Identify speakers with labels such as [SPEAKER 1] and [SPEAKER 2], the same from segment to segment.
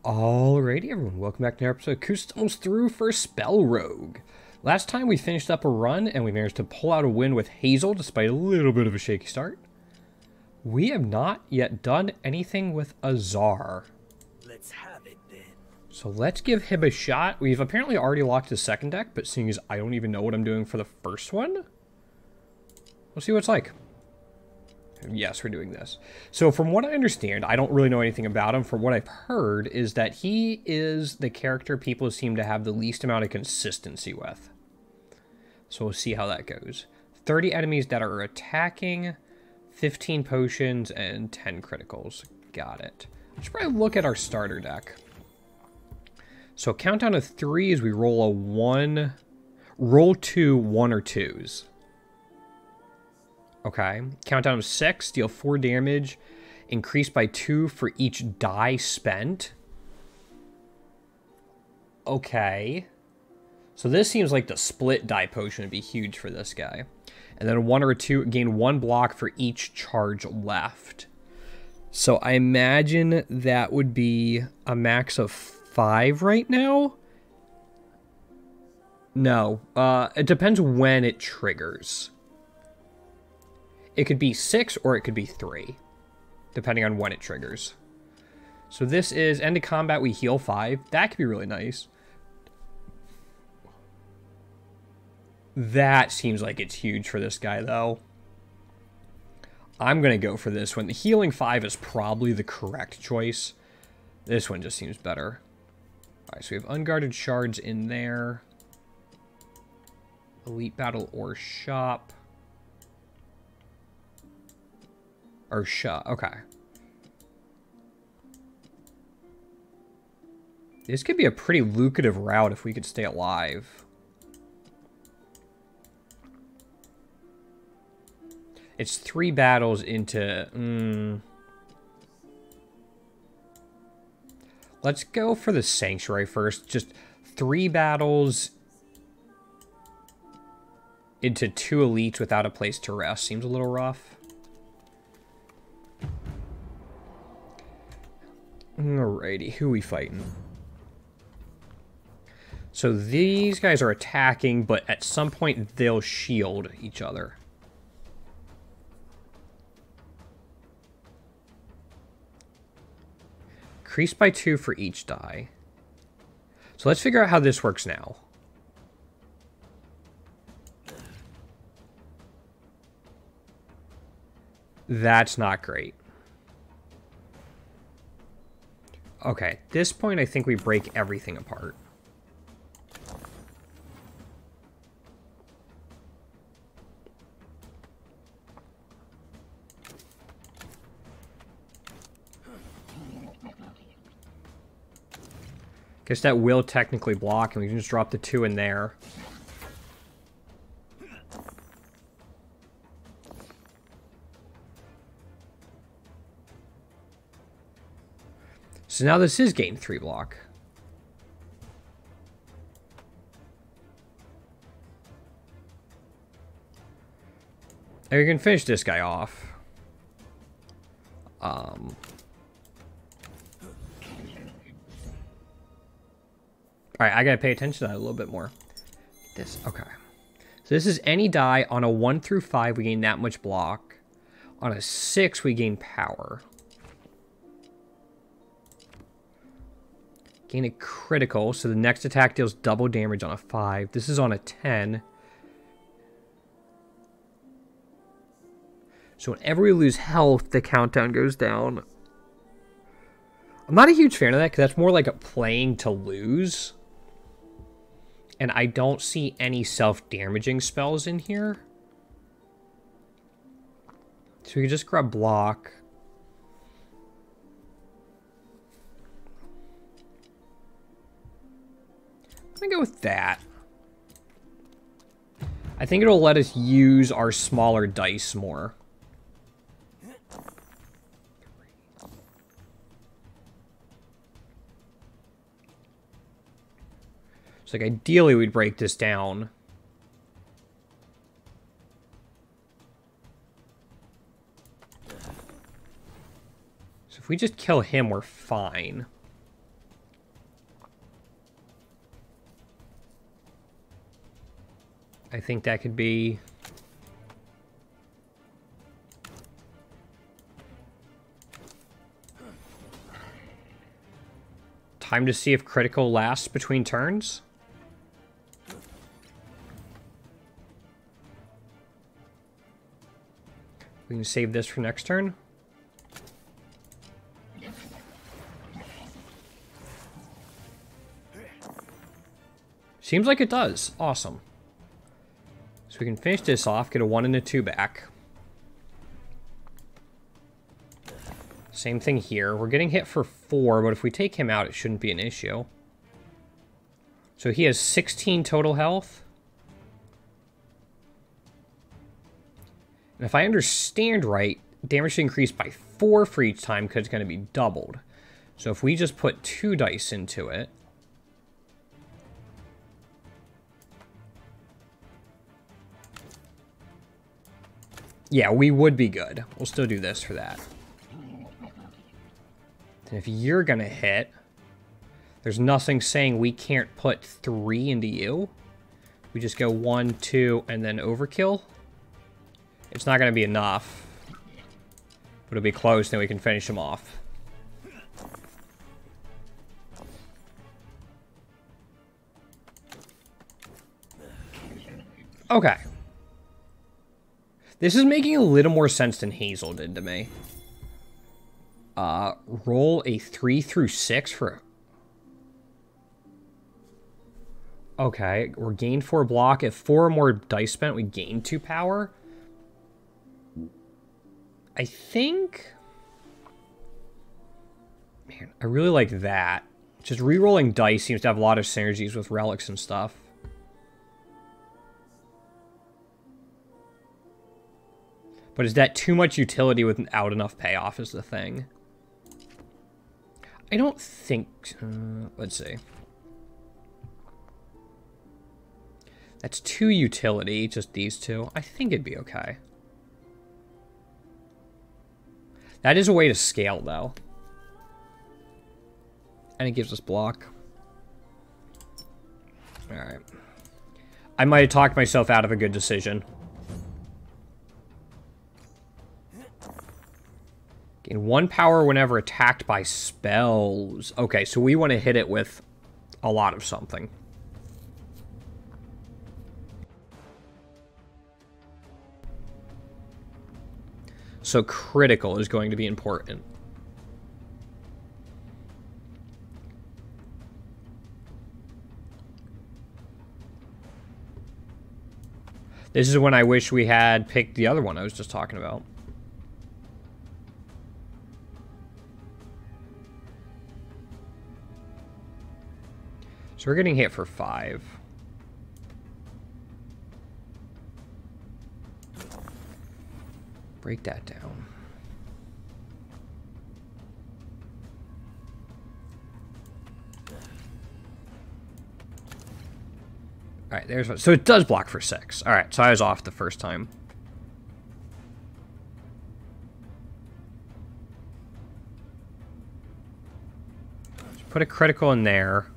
[SPEAKER 1] Alrighty, everyone, welcome back to another episode of Kuth almost through for Spellrogue. Last time we finished up a run and we managed to pull out a win with Hazel despite a little bit of a shaky start. We have not yet done anything with Azar.
[SPEAKER 2] Let's have it then.
[SPEAKER 1] So let's give him a shot. We've apparently already locked his second deck, but seeing as I don't even know what I'm doing for the first one, we'll see what it's like. Yes, we're doing this. So from what I understand, I don't really know anything about him. From what I've heard is that he is the character people seem to have the least amount of consistency with. So we'll see how that goes. 30 enemies that are attacking, 15 potions, and 10 criticals. Got it. I should probably look at our starter deck. So countdown of 3 is we roll a 1, roll 2 1 or 2s. Okay, countdown of 6, deal 4 damage, increase by 2 for each die spent. Okay. So this seems like the split die potion would be huge for this guy. And then a 1 or a 2, gain 1 block for each charge left. So I imagine that would be a max of 5 right now. No, it depends when it triggers. It could be 6 or it could be 3, depending on when it triggers. So this is end of combat, we heal 5. That could be really nice. That seems like it's huge for this guy, though. I'm going to go for this one. The healing 5 is probably the correct choice. This one just seems better. Alright, so we have unguarded shards in there. Elite battle or shop. Or shut. Okay. This could be a pretty lucrative route if we could stay alive. It's 3 battles into... Let's go for the Sanctuary first. Just 3 battles into 2 elites without a place to rest. Seems a little rough. Alrighty, who are we fighting? So these guys are attacking, but at some point they'll shield each other. Increase by 2 for each die. So let's figure out how this works now. That's not great. Okay, at this point, I think we break everything apart. Guess that will technically block, and we can just drop the 2 in there. So now this is gain 3 block. And we can finish this guy off. Alright, I gotta pay attention to that a little bit more. This, okay. So this is any die. On a 1 through 5, we gain that much block. On a 6, we gain power. Gain a critical, so the next attack deals double damage on a 5. This is on a 10. So whenever we lose health, the countdown goes down. I'm not a huge fan of that, because that's more like a playing to lose. And I don't see any self-damaging spells in here. So we can just grab block. I'm gonna go with that. I think it'll let us use our smaller dice more. So like ideally we'd break this down. So if we just kill him, we're fine. I think that could be... Time to see if critical lasts between turns. We can save this for next turn. Seems like it does. Awesome. So we can finish this off, get a 1 and a 2 back. Same thing here. We're getting hit for 4, but if we take him out, it shouldn't be an issue. So he has 16 total health. And if I understand right, damage should increase by 4 for each time because it's going to be doubled. So if we just put 2 dice into it. Yeah, we would be good. We'll still do this for that. And if you're going to hit, there's nothing saying we can't put 3 into you. We just go 1, 2, and then overkill. It's not going to be enough. But it'll be close, then we can finish him off. Okay. This is making a little more sense than Hazel did to me. Roll a 3 through 6 for... Okay, we're gained 4 block. If 4 or more dice spent, we gain 2 power. I think... Man, I really like that. Just re-rolling dice seems to have a lot of synergies with relics and stuff. But is that too much utility without enough payoff is the thing? I don't think... let's see. That's 2 utility, just these 2. I think it'd be okay. That is a way to scale, though. And it gives us block. Alright. I might have talked myself out of a good decision. Gain 1 power whenever attacked by spells. Okay, so we want to hit it with a lot of something. So critical is going to be important. This is when I wish we had picked the other one I was just talking about. So we're getting hit for 5. Break that down. Alright, there's one. So it does block for 6. Alright, so I was off the first time. Let's put a critical in there.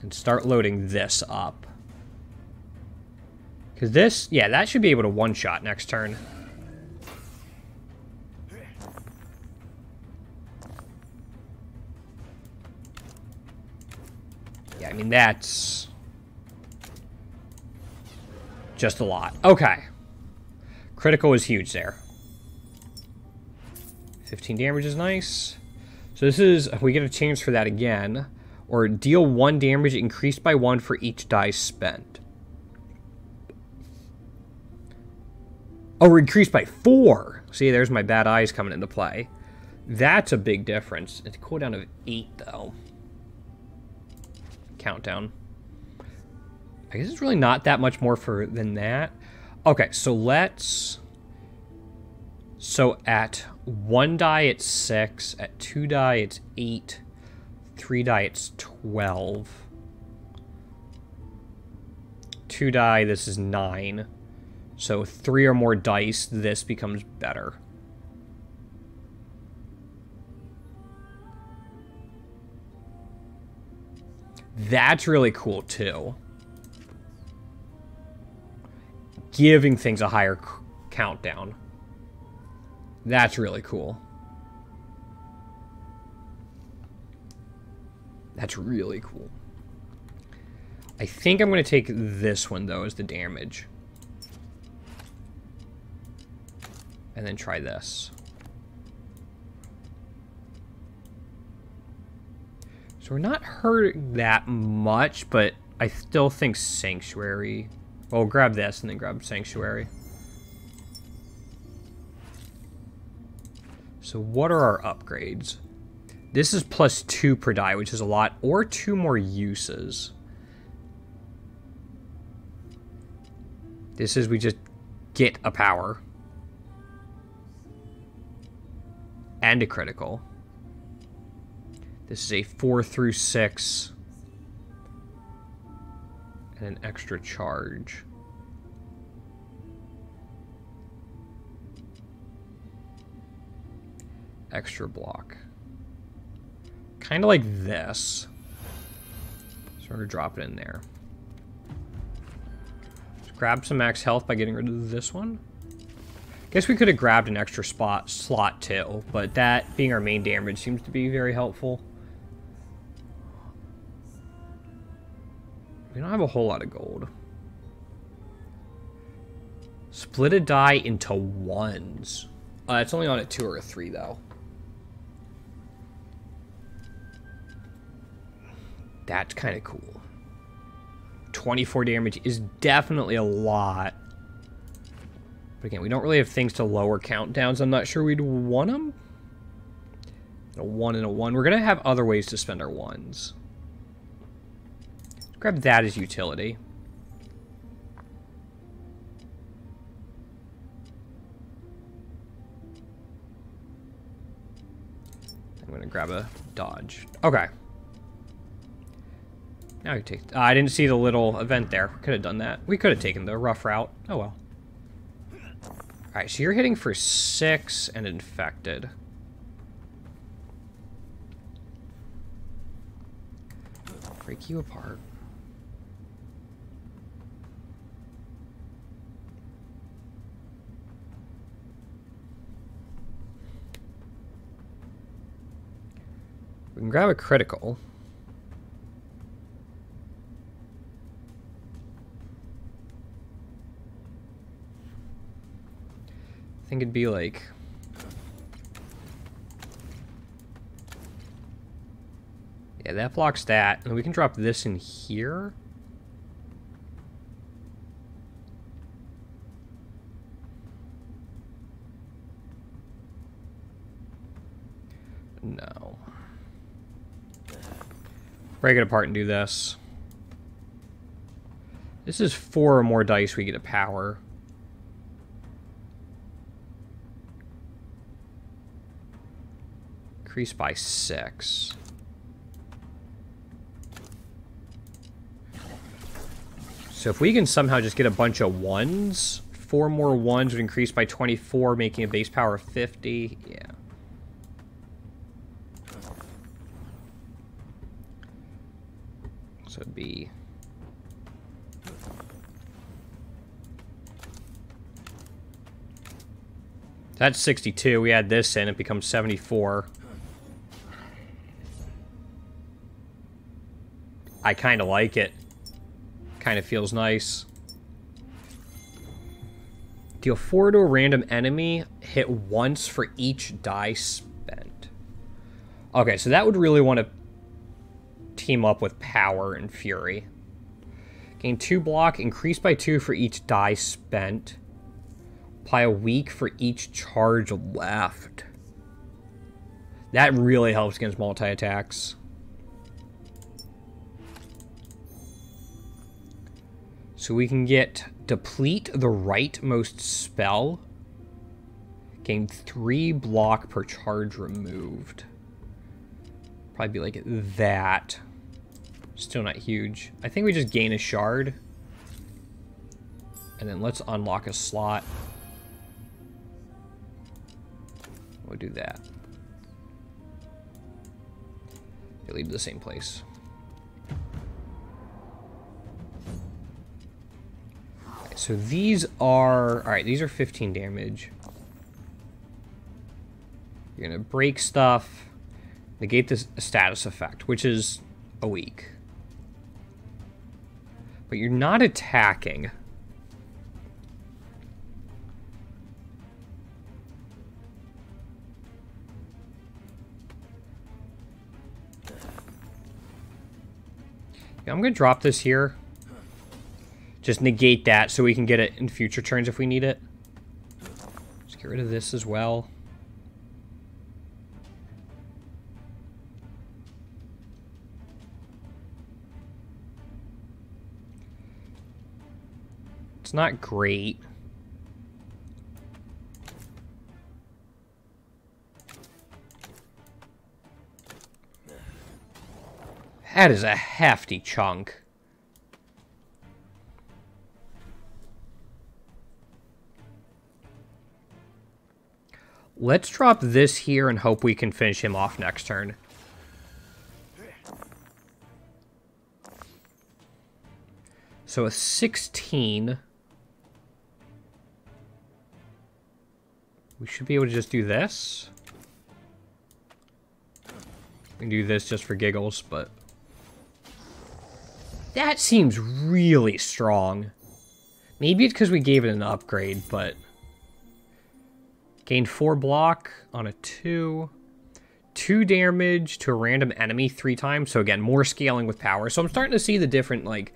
[SPEAKER 1] And start loading this up. Because this, yeah, that should be able to one-shot next turn. Yeah, I mean, that's just a lot. Okay. Critical is huge there. 15 damage is nice. So this is, we get a chance for that again. Or deal 1 damage increased by 1 for each die spent. Oh, we're increased by 4. See, there's my bad eyes coming into play. That's a big difference. It's a cooldown of 8, though. Countdown. I guess it's really not that much more than that. Okay, so let's... So at 1 die, it's 6. At 2 die, it's 8. 3 die, it's 12. 2 die, this is 9. So 3 or more dice, this becomes better. That's really cool, too. Giving things a higher countdown. That's really cool. That's really cool. I think I'm going to take this one, though, as the damage. And then try this. So we're not hurting that much, but I still think Sanctuary... Well, we'll grab this and then grab Sanctuary. So what are our upgrades? This is +2 per die, which is a lot, or 2 more uses. This is we just get a power. And a critical. This is a 4 through 6. And an extra charge. Extra block. Kind of like this. So we're going to drop it in there. Just grab some max health by getting rid of this one. Guess we could have grabbed an extra slot too, but that being our main damage seems to be very helpful. We don't have a whole lot of gold. Split a die into ones. It's only on a 2 or a 3 though. That's kind of cool. 24 damage is definitely a lot. But again, we don't really have things to lower countdowns. I'm not sure we'd want them. A 1 and a 1. We're going to have other ways to spend our 1s. Let's grab that as utility. I'm going to grab a dodge. Okay. Now we take... I didn't see the little event there. Could have done that. We could have taken the rough route. Oh well. Alright, so you're hitting for 6 and infected. Break you apart. We can grab a critical. I think it'd be like... Yeah, that blocks that. And we can drop this in here. No. Break it apart and do this. This is 4 or more dice we get a power. Increase by 6. So if we can somehow just get a bunch of 1s, 4 more 1s would increase by 24, making a base power of 50. Yeah. So it'd be... That's 62. We add this in, it becomes 74. I kind of like it. Kind of feels nice. Deal 4 to a random enemy. Hit once for each die spent. Okay, so that would really want to team up with Power and Fury. Gain 2 block. Increase by 2 for each die spent. Apply a weak for each charge left. That really helps against multi-attacks. So we can get deplete the rightmost spell. Gain 3 block per charge removed. Probably be like that. Still not huge. I think we just gain a shard. And then let's unlock a slot. We'll do that. They lead to the same place. So these are... Alright, these are 15 damage. You're going to break stuff. Negate this status effect, which is a week. But you're not attacking. Yeah, I'm going to drop this here. Just negate that so we can get it in future turns if we need it. Just get rid of this as well. It's not great. That is a hefty chunk. Let's drop this here and hope we can finish him off next turn. So a 16. We should be able to just do this. We can do this just for giggles, but... That seems really strong. Maybe it's because we gave it an upgrade, but... Gain 4 block on a 2. 2 damage to a random enemy 3 times. So again, more scaling with power. So I'm starting to see the different, like...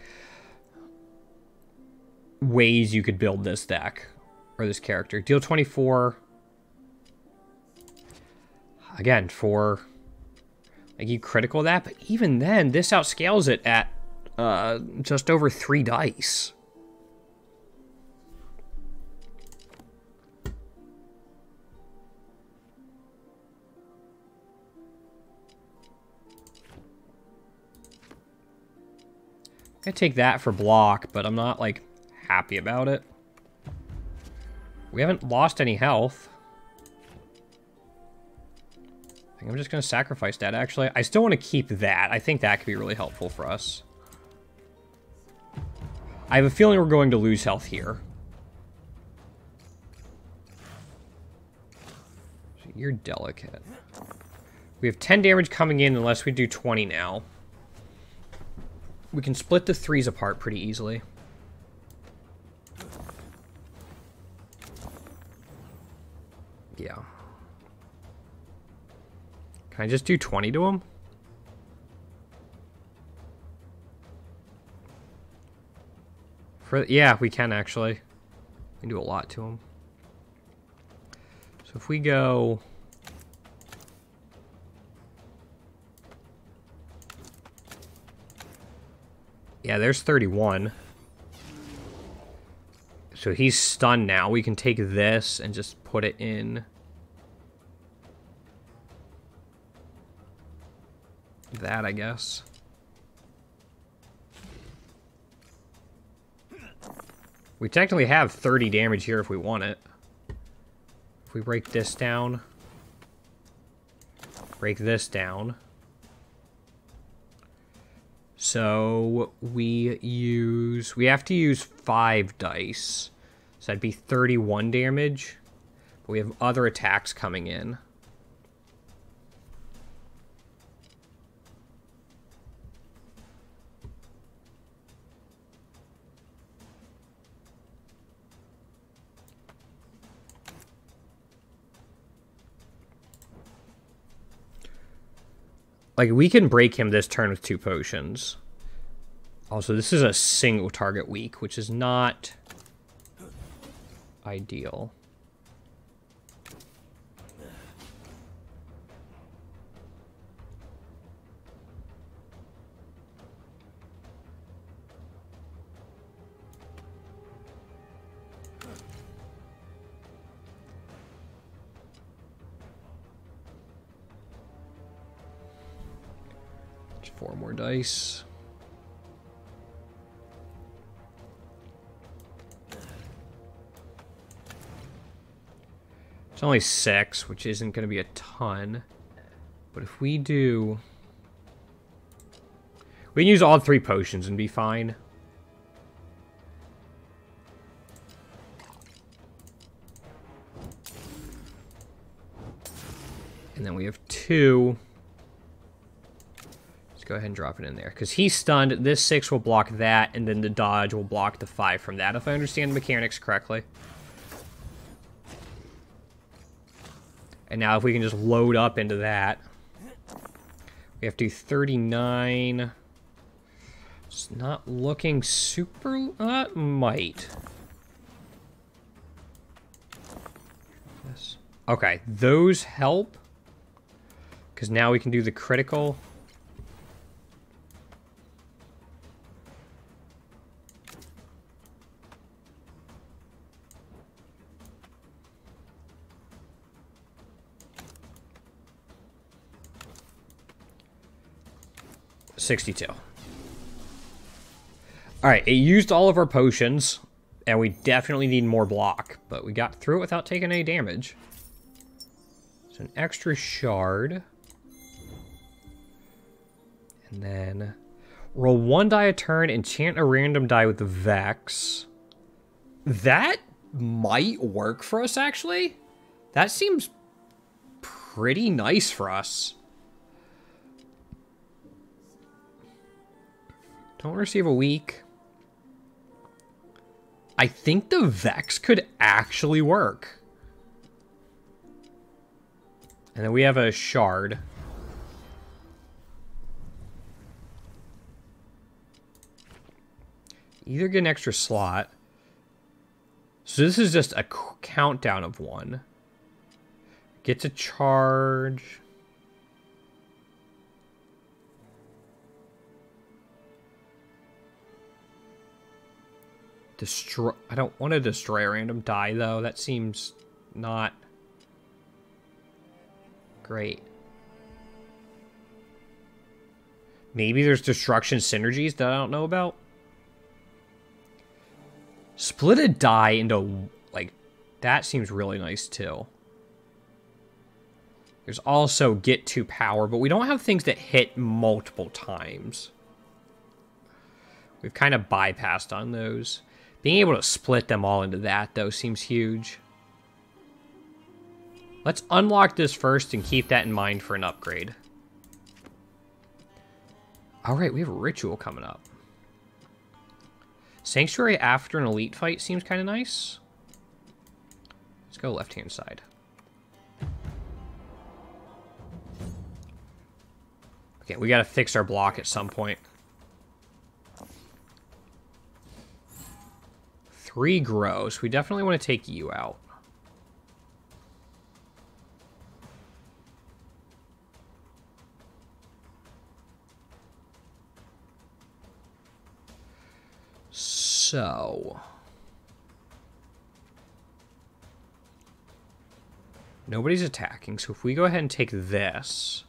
[SPEAKER 1] ways you could build this deck. Or this character. Deal 24. Again, for... Like, you critical that, but even then, this outscales it at just over 3 dice. I take that for block, but I'm not, like, happy about it. We haven't lost any health. I think I'm just going to sacrifice that, actually. I still want to keep that. I think that could be really helpful for us. I have a feeling we're going to lose health here. So you're delicate. We have 10 damage coming in unless we do 20 now. We can split the 3s apart pretty easily. Yeah. Can I just do 20 to him? Yeah, we can actually. We can do a lot to him. So if we go... Yeah, there's 31. So he's stunned now. We can take this and just put it in... that, I guess. We technically have 30 damage here if we want it. If we break this down. Break this down. So we have to use 5 dice. So that'd be 31 damage. But we have other attacks coming in. Like, we can break him this turn with 2 potions. Also, this is a single target week, which is not ideal. Just 4 more dice. It's only 6, which isn't going to be a ton. But if we do... we can use all 3 potions and be fine. we have 2. Let's go ahead and drop it in there. Because he's stunned. This 6 will block that, and then the dodge will block the 5 from that, if I understand the mechanics correctly. And now if we can just load up into that. We have to do 39. It's not looking super... might. Yes. Okay, those help. Because now we can do the critical. $62. Alright, it used all of our potions, and we definitely need more block, but we got through it without taking any damage. So an extra shard. And then roll 1 die a turn, enchant a random die with the Vex. That might work for us, actually. That seems pretty nice for us. Don't receive a weak. I think the Vex could actually work. And then we have a shard. Either get an extra slot. So this is just a countdown of 1. Get to charge. Destroy. I don't want to destroy a random die, though. That seems not great. Maybe there's destruction synergies that I don't know about. Split a die into, like, that seems really nice, too. There's also get to power, but we don't have things that hit multiple times. We've kind of bypassed on those. Being able to split them all into that, though, seems huge. Let's unlock this first and keep that in mind for an upgrade. Alright, we have a ritual coming up. Sanctuary after an elite fight seems kind of nice. Let's go left-hand side. Okay, we gotta fix our block at some point. 3 gross. We definitely want to take you out. So... nobody's attacking, so if we go ahead and take this...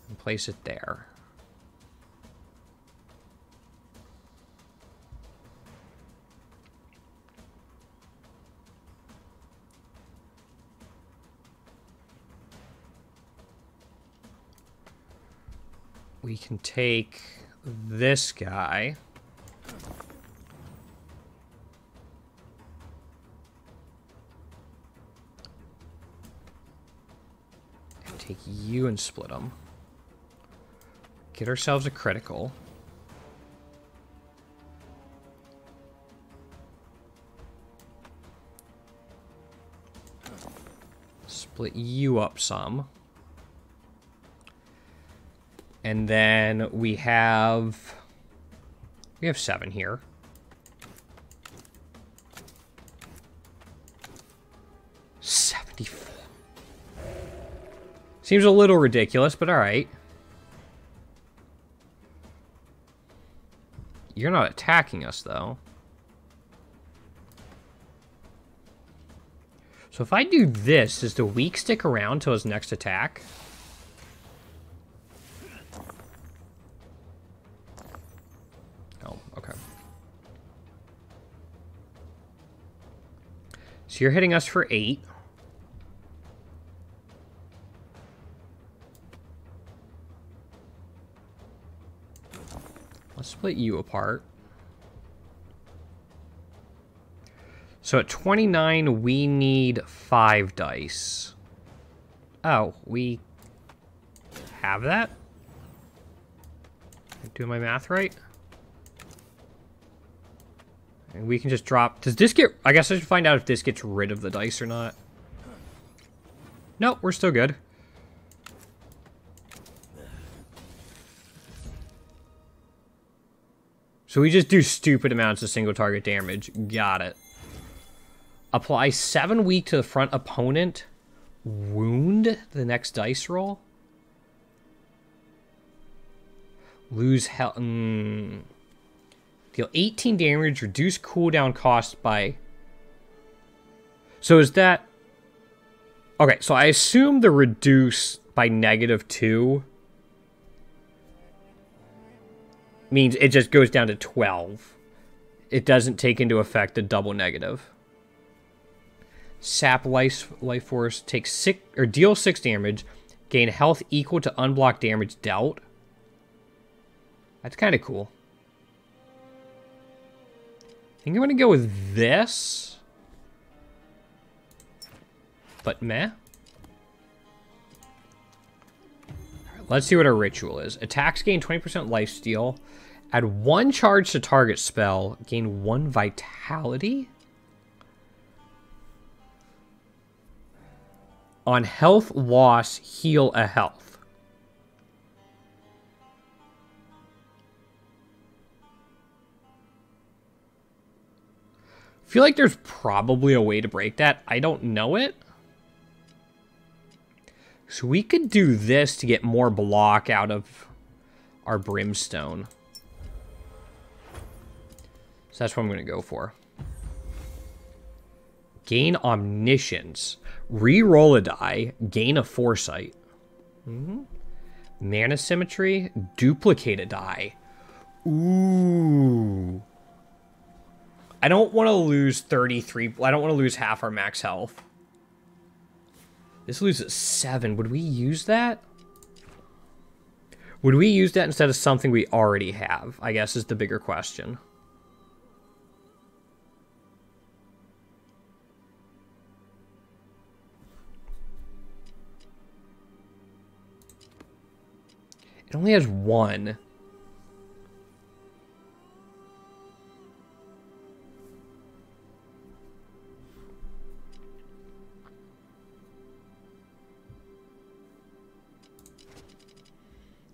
[SPEAKER 1] and place it there... we can take this guy. And take you and split them. Get ourselves a critical. Split you up some. And then we have 7 here. $74. Seems a little ridiculous, but all right. You're not attacking us, though. So if I do this, does the weak stick around till his next attack? So you're hitting us for 8. Let's split you apart. So at 29, we need 5 dice. Oh, we have that? Am I doing my math right? And we can just drop... Does this get... I guess I should find out if this gets rid of the dice or not. Nope, we're still good. So we just do stupid amounts of single target damage. Got it. Apply 7 weak to the front opponent. Wound the next dice roll. Lose health. Deal 18 damage. Reduce cooldown cost by... So is that... Okay, so I assume the reduce by -2 means it just goes down to 12. It doesn't take into effect the double negative. Sap life force, take 6 or deal 6 damage, gain health equal to unblocked damage dealt. That's kind of cool. I think I'm gonna go with this, but meh. Let's see what our ritual is. Attacks gain 20% lifesteal. Add 1 charge to target spell. Gain 1 vitality. On health loss, heal a health. I feel like there's probably a way to break that. I don't know it. So we could do this to get more block out of our brimstone. So that's what I'm going to go for. Gain omniscience. Reroll a die. Gain a foresight. Mana symmetry. Duplicate a die. Ooh. I don't want to lose 33. I don't want to lose half our max health. This loses 7. Would we use that? Would we use that instead of something we already have? I guess is the bigger question. It only has 1.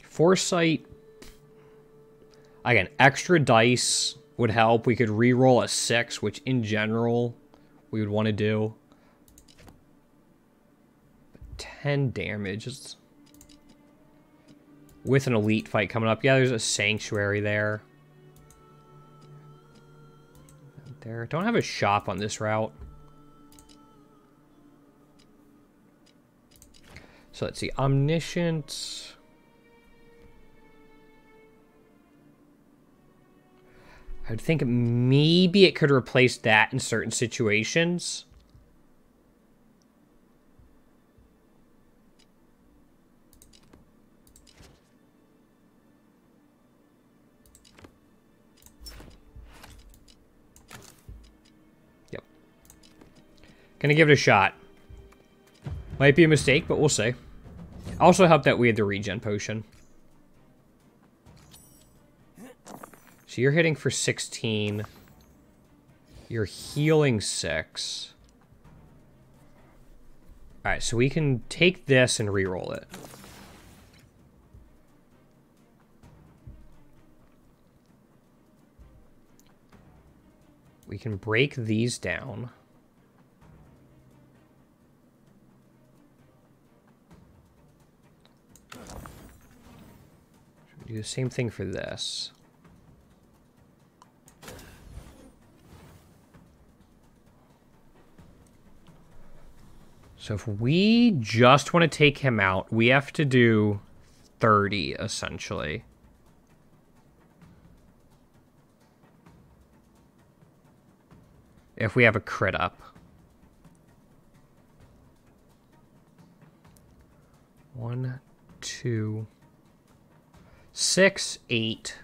[SPEAKER 1] Foresight. Again, extra dice would help. We could re-roll a 6, which in general we would want to do. 10 damage. It's... With an elite fight coming up. Yeah, there's a sanctuary there. There. Don't have a shop on this route. So let's see. Omniscient. I would think maybe it could replace that in certain situations. Yep. Gonna give it a shot. Might be a mistake, but we'll see. Also helped that we had the regen potion. So you're hitting for 16. You're healing 6. Alright, so we can take this and re-roll it. We can break these down. Do the same thing for this. So if we just want to take him out, we have to do 30, essentially. If we have a crit up. 1, 2, 6, 8,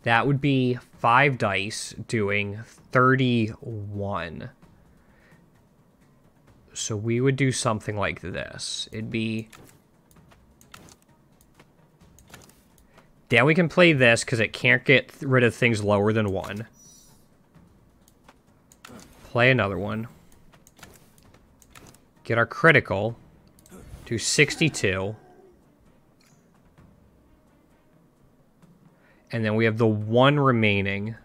[SPEAKER 1] That would be 5 dice doing 31. So we would do something like this. It'd be... Then we can play this because it can't get rid of things lower than 1. Play another one. Get our critical to 62. And then we have the 1 remaining.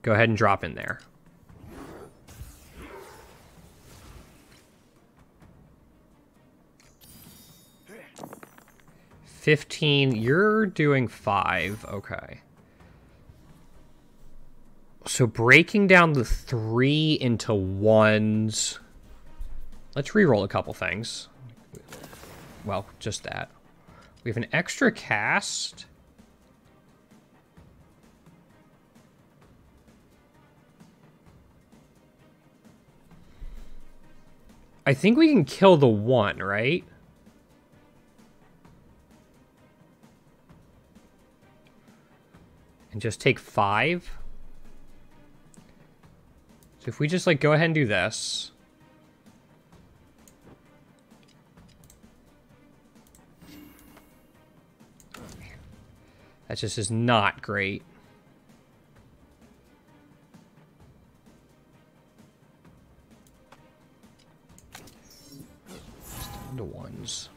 [SPEAKER 1] Go ahead and drop in there. $15. You're doing 5. Okay. So breaking down the 3 into 1s. Let's re-roll a couple things. Well, just that. We have an extra cast. I think we can kill the 1, right? And just take 5. So if we just, like, go ahead and do this. That just is not great. Just into 1s.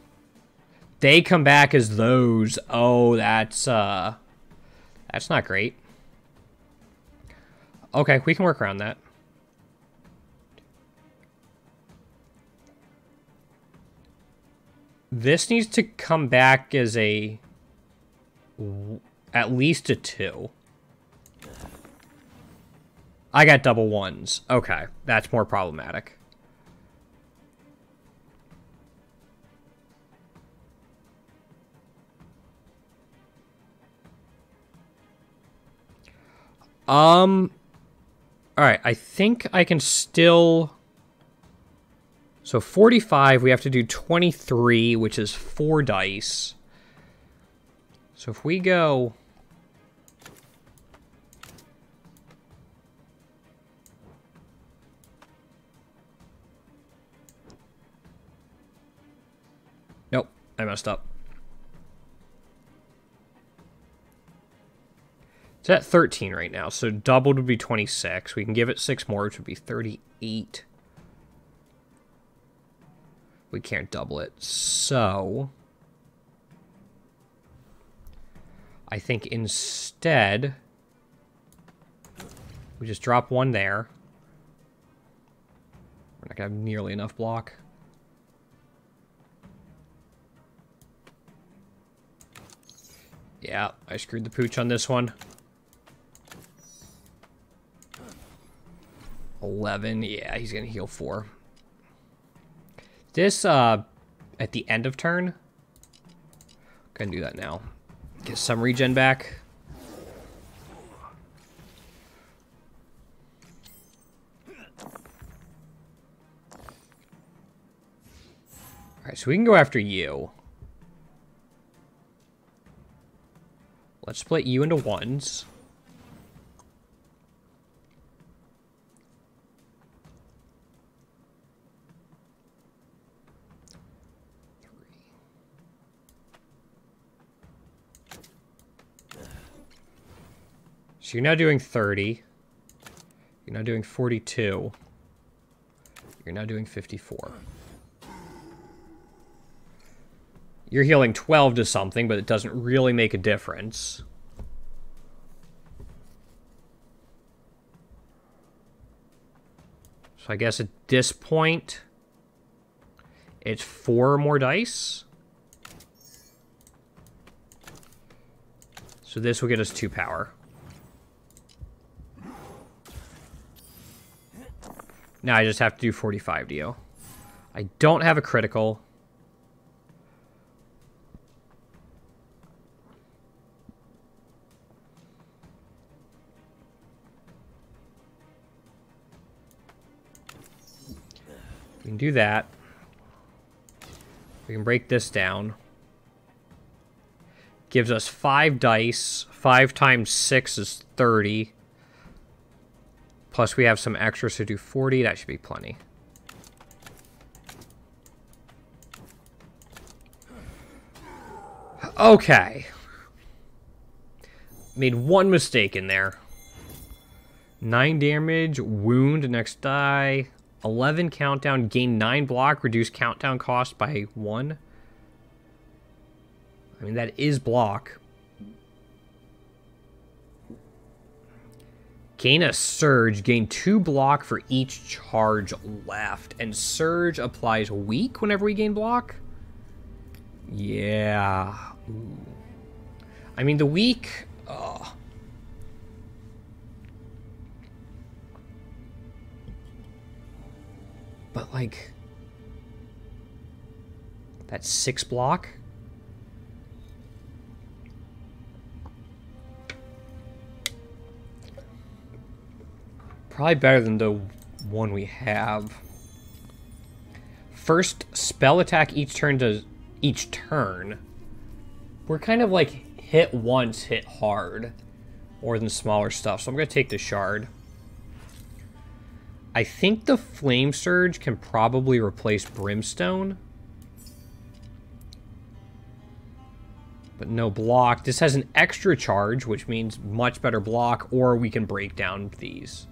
[SPEAKER 1] They come back as those. Oh, that's not great. Okay, we can work around that. This needs to come back as a... at least a 2. I got double 1s. Okay, that's more problematic. Alright, I think I can still... So 45, we have to do 23, which is 4 dice. So if we go... Nope, I messed up. It's at 13 right now, so doubled would be 26. We can give it 6 more, which would be 38. We can't double it, so... I think instead, we just drop 1 there. We're not going to have nearly enough block. Yeah, I screwed the pooch on this one. 11, yeah, he's going to heal 4. This, at the end of turn, gonna do that now. Get some regen back. Alright, so we can go after you. Let's split you into 1s. So you're now doing 30. You're now doing 42. You're now doing 54. You're healing 12 to something, but it doesn't really make a difference. So I guess at this point, it's 4 more dice. So this will get us 2 power. Now I just have to do 45 to you. I don't have a critical. We can do that. We can break this down. Gives us 5 dice. 5 times 6 is 30. Plus we have some extras to do 40. That should be plenty. Okay. Made one mistake in there. 9 damage, wound, next die. 11 countdown, gain 9 block, reduce countdown cost by 1. I mean, that is block. Gain a surge, gain 2 block for each charge left. And surge applies weak whenever we gain block? Yeah. Ooh. I mean, the weak... But, like... That's 6 block? Probably better than the one we have. First spell attack each turn does... Each turn. We're kind of like hit once, hit hard. More than smaller stuff. So I'm going to take the shard. I think the Flame Surge can probably replace Brimstone. But no block. This has an extra charge, which means much better block, or we can break down these.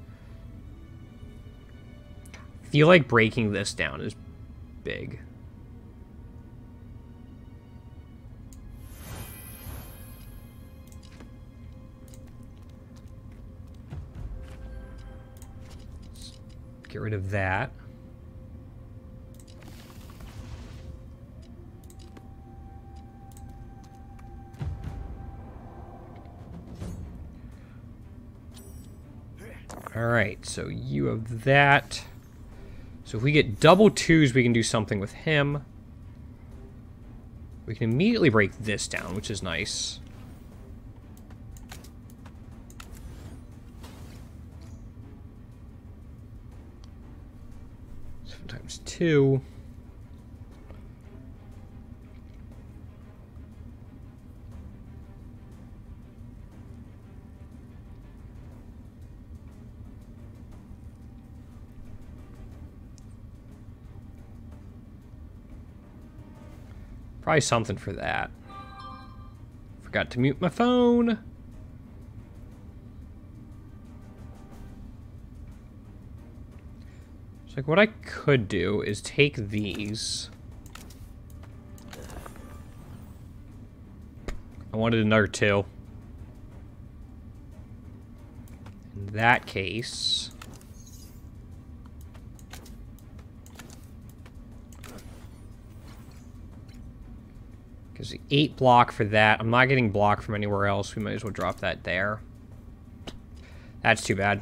[SPEAKER 1] I feel like breaking this down is big. Get rid of that. Alright, so you have that. So if we get double 2s, we can do something with him. We can immediately break this down, which is nice. 7 times 2. Probably something for that. Forgot to mute my phone. So like what I could do is take these. I wanted another 2. In that case... Because the 8 block for that. I'm not getting block from anywhere else. We might as well drop that there. That's too bad.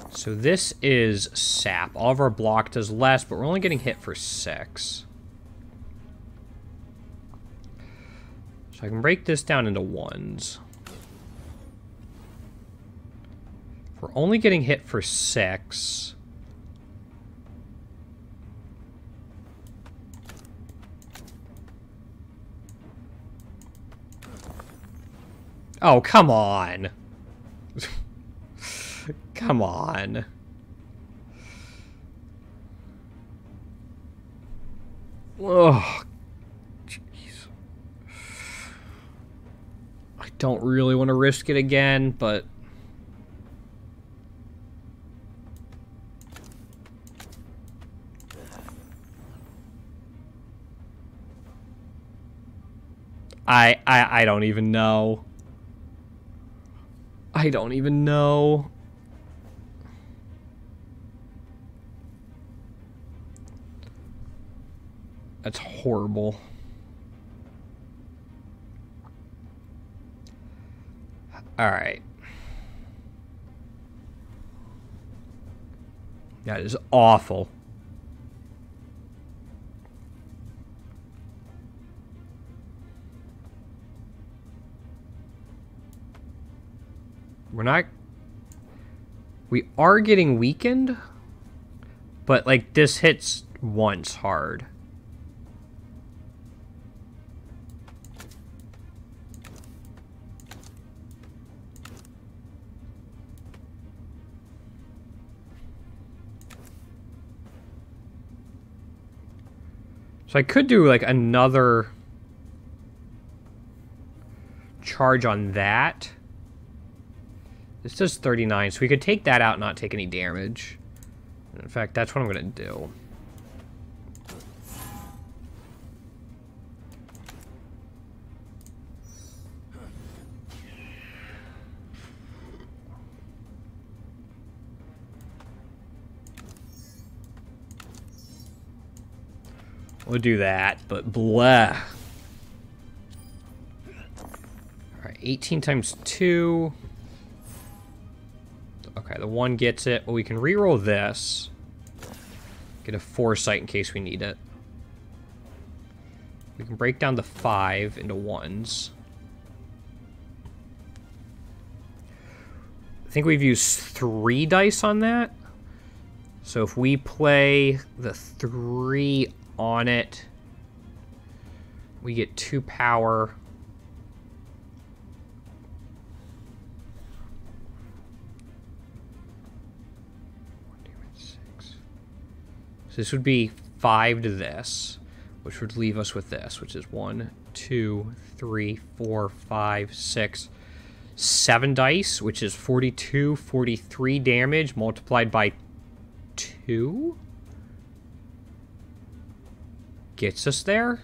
[SPEAKER 1] So this is sap. All of our block does less, but we're only getting hit for 6. So I can break this down into 1s. If we're only getting hit for 6... Oh, come on. Come on. Oh, jeez. I don't really want to risk it again, but... I don't even know. I don't even know. That's horrible. All right. That is awful. We're not... We are getting weakened, but, like, this hits once hard. So I could do like another charge on that. This does 39, so we could take that out and not take any damage. In fact, that's what I'm going to do. We'll do that, but blah. Alright, 18 times 2. Okay, the 1 gets it. Well, we can reroll this. Get a foresight in case we need it. We can break down the 5 into 1s. I think we've used 3 dice on that. So if we play the 3 on it, we get 2 power. So this would be 5 to this, which would leave us with this, which is 1, 2, 3, 4, 5, 6, 7 dice, which is 42, 43 damage multiplied by 2. Gets us there.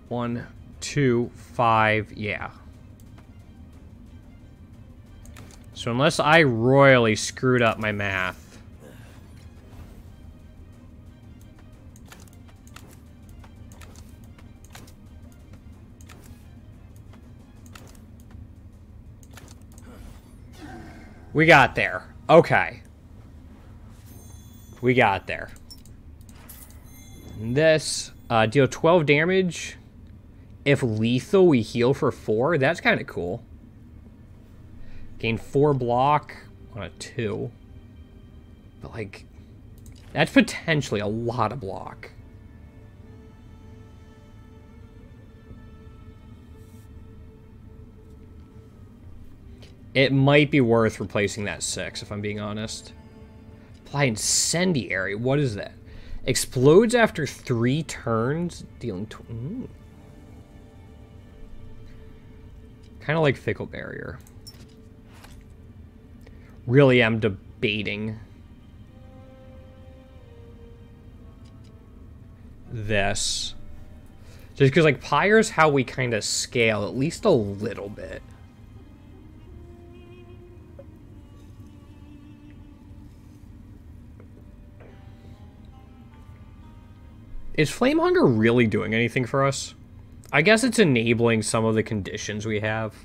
[SPEAKER 1] One, 2, 5, yeah. So unless I royally screwed up my math. We got there. Okay. We got there. And this, deal 12 damage. If lethal, we heal for 4. That's kind of cool. Gain 4 block on a 2. But, like, that's potentially a lot of block. It might be worth replacing that 6, if I'm being honest. Apply Incendiary. What is that? Explodes after 3 turns, dealing... Kind of like Fickle Barrier. Really am debating this. Just because, like, Pyre's how we kind of scale, at least a little bit. Is Flamehunger really doing anything for us? I guess it's enabling some of the conditions we have.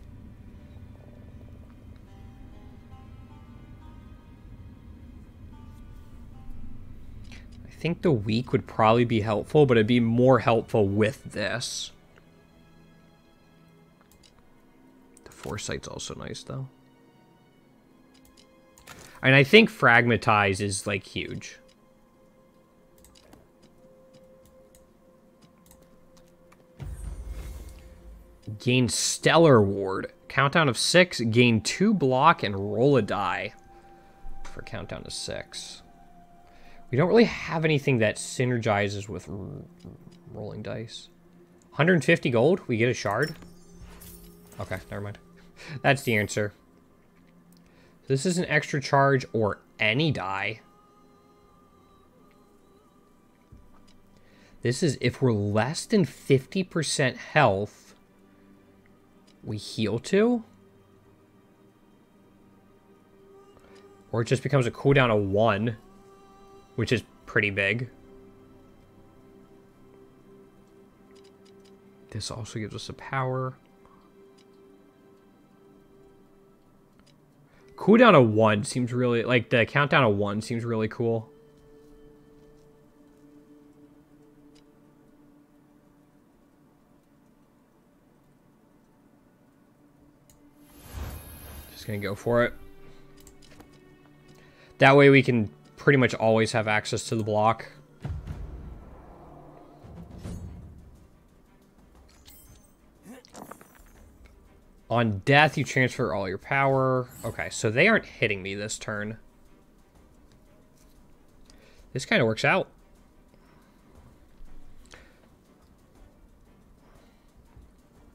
[SPEAKER 1] I think the weak would probably be helpful, but it'd be more helpful with this. The Foresight's also nice, though. And I think Fragmatize is, like, huge. Gain Stellar Ward. Countdown of 6. Gain 2 block and roll a die. For countdown to 6. We don't really have anything that synergizes with rolling dice. 150 gold. We get a shard. Okay, never mind. That's the answer. This is an extra charge or any die. This is if we're less than 50% health. We heal to? Or it just becomes a cooldown of 1, which is pretty big. This also gives us a power. Cooldown of 1 seems really, like the countdown of 1 seems really cool. gonna go for it. That way we can pretty much always have access to the block. On death, you transfer all your power. Okay, so they aren't hitting me this turn. This kind of works out.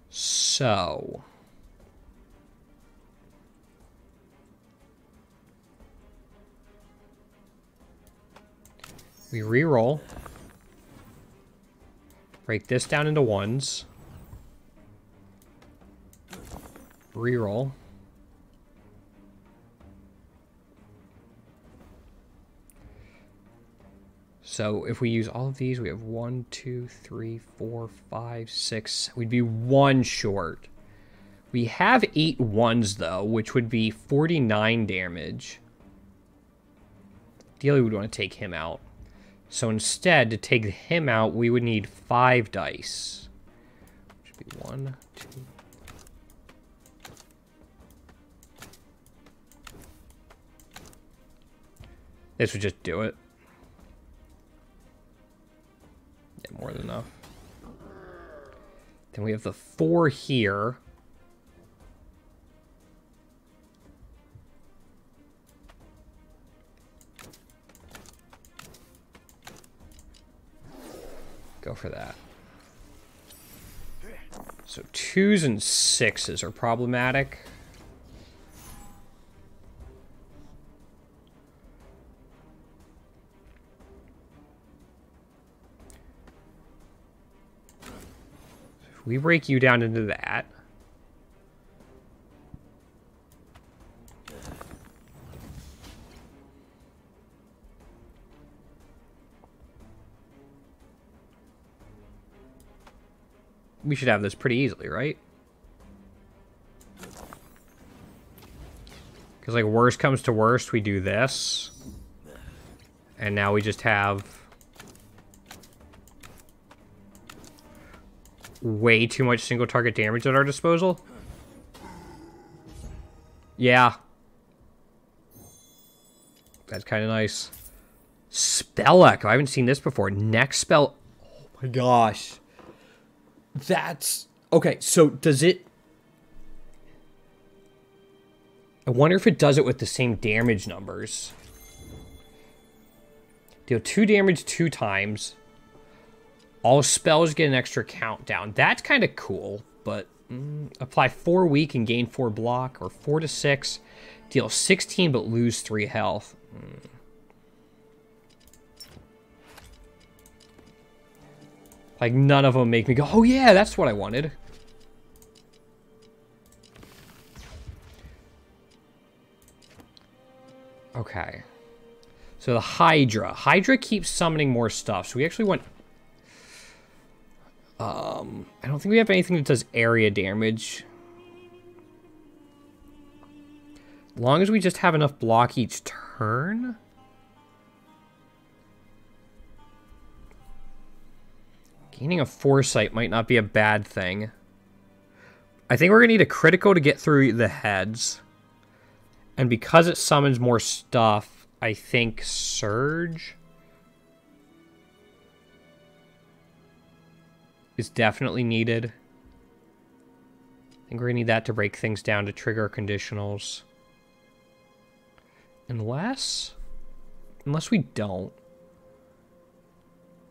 [SPEAKER 1] So... we re-roll. Break this down into ones. Reroll. So if we use all of these, we have 1, 2, 3, 4, 5, 6. We'd be 1 short. We have 8 ones though, which would be 49 damage. Ideally, we'd want to take him out. So instead, to take him out, we would need 5 dice. Which would be 1, 2. This would just do it. Yeah, more than enough. Then we have the 4 here. Go for that. So 2s and 6s are problematic. If we break you down into that. We should have this pretty easily, right? Because, like, worst comes to worst, we do this. And now we just have way too much single target damage at our disposal. Yeah. That's kind of nice. Spell Echo. I haven't seen this before. Next spell. Oh my gosh. That's... okay, so does it... I wonder if it does it with the same damage numbers. Deal 2 damage 2 times. All spells get an extra countdown. That's kind of cool, but... apply 4 weak and gain 4 block, or 4 to 6. Deal 16 but lose 3 health. Like, none of them make me go, oh yeah, that's what I wanted. Okay. So the Hydra. Hydra keeps summoning more stuff, so we actually want... I don't think we have anything that does area damage. As long as we just have enough block each turn... Gaining a foresight might not be a bad thing. I think we're going to need a critical to get through the heads. And because it summons more stuff, I think Surge is definitely needed. I think we're going to need that to break things down to trigger conditionals. Unless we don't.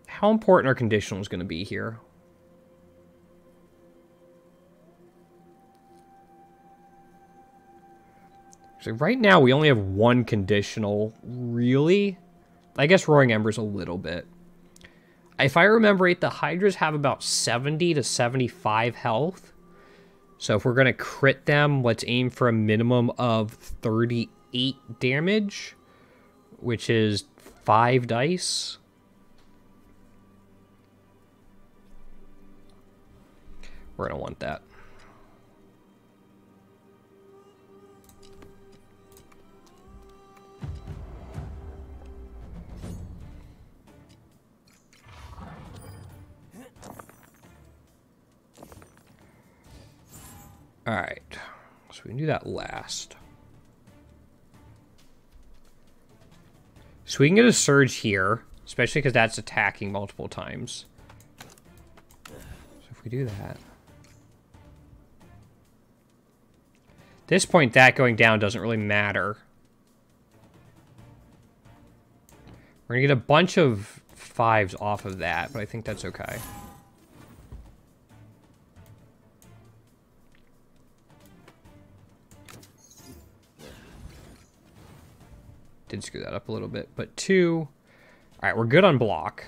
[SPEAKER 1] How important are conditionals going to be here? So right now, we only have 1 conditional, really. I guess Roaring Embers a little bit. If I remember right, the Hydras have about 70 to 75 health. So if we're going to crit them, let's aim for a minimum of 38 damage, which is 5 dice. We're going to want that. Alright. So we can do that last. So we can get a surge here, especially because that's attacking multiple times. So if we do that... At this point, that going down doesn't really matter. We're going to get a bunch of 5s off of that, but I think that's okay. Did screw that up a little bit, but 2. All right, we're good on block.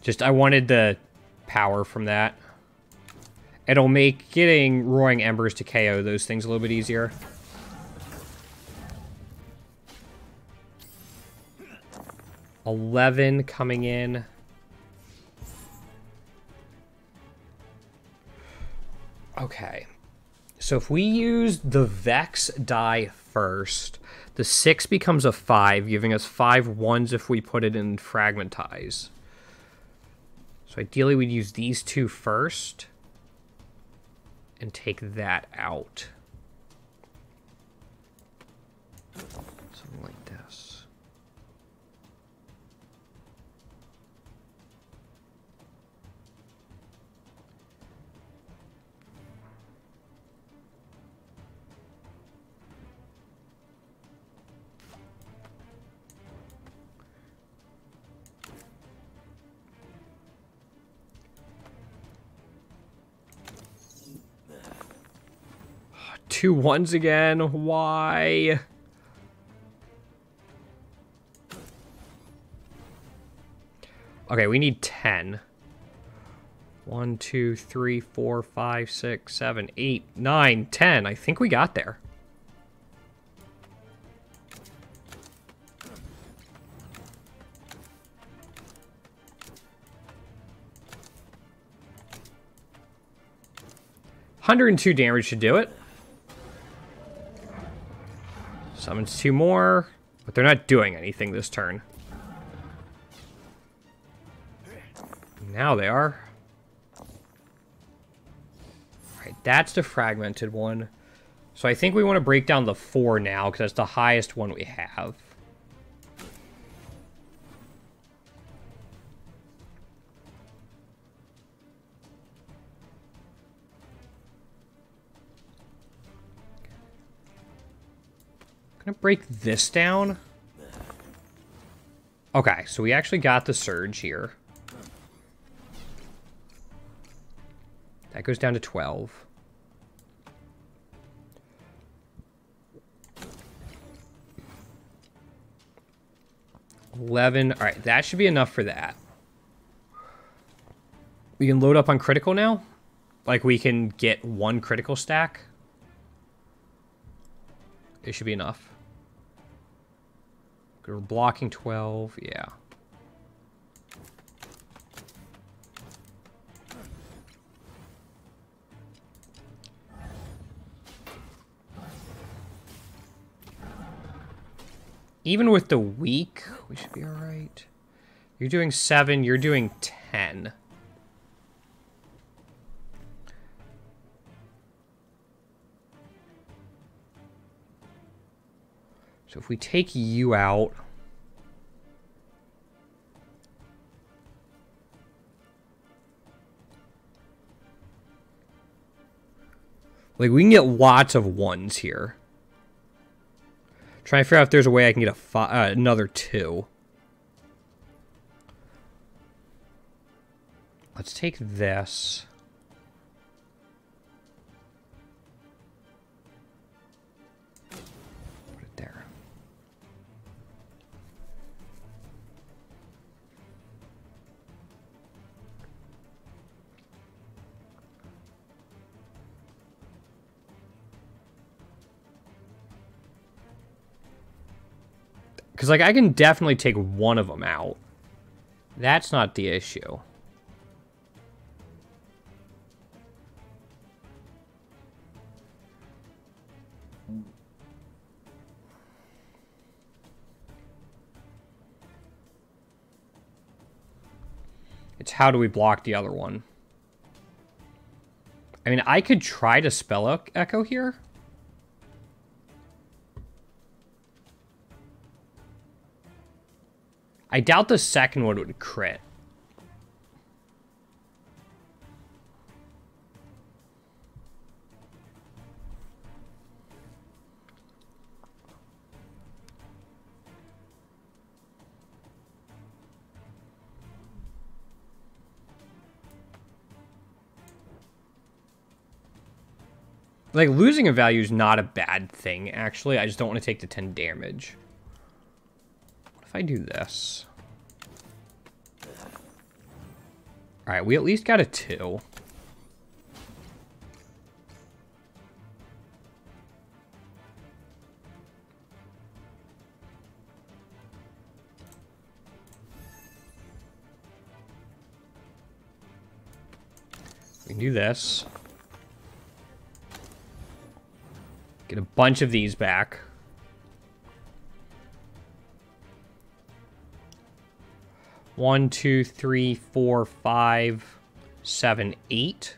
[SPEAKER 1] Just, I wanted the power from that. It'll make getting Roaring Embers to KO those things a little bit easier. $11 coming in. Okay. So if we use the Vex die first, the 6 becomes a 5, giving us 5 1s if we put it in Fragmentize. So ideally we'd use these 2 first and take that out. Something like this. Two 1s again. Why? Okay, we need 10. 1, 2, 3, 4, 5, 6, 7, 8, 9, 10. I think we got there. $102 damage should do it. Summons 2 more, but they're not doing anything this turn. Now they are. Alright, that's the fragmented one. So I think we want to break down the 4 now, because that's the highest one we have. I'm gonna break this down. Okay, so we actually got the surge here. That goes down to 12. $11. All right, that should be enough for that. We can load up on critical now. Like, we can get 1 critical stack. It should be enough. We're blocking 12, yeah. Even with the weak, we should be all right. You're doing 7, you're doing 10. So if we take you out... Like, we can get lots of 1s here. Trying to figure out if there's a way I can get another 2. Let's take this. Put it there. Because, like, I can definitely take one of them out. That's not the issue. how do we block the other one? I mean, I could try to spell echo here. I doubt the second one would crit. Like, losing a value is not a bad thing, actually. I just don't want to take the 10 damage. What if I do this? Alright, we at least got a 2. We can do this. Get a bunch of these back. One, two, three, four, 5, 7, 8.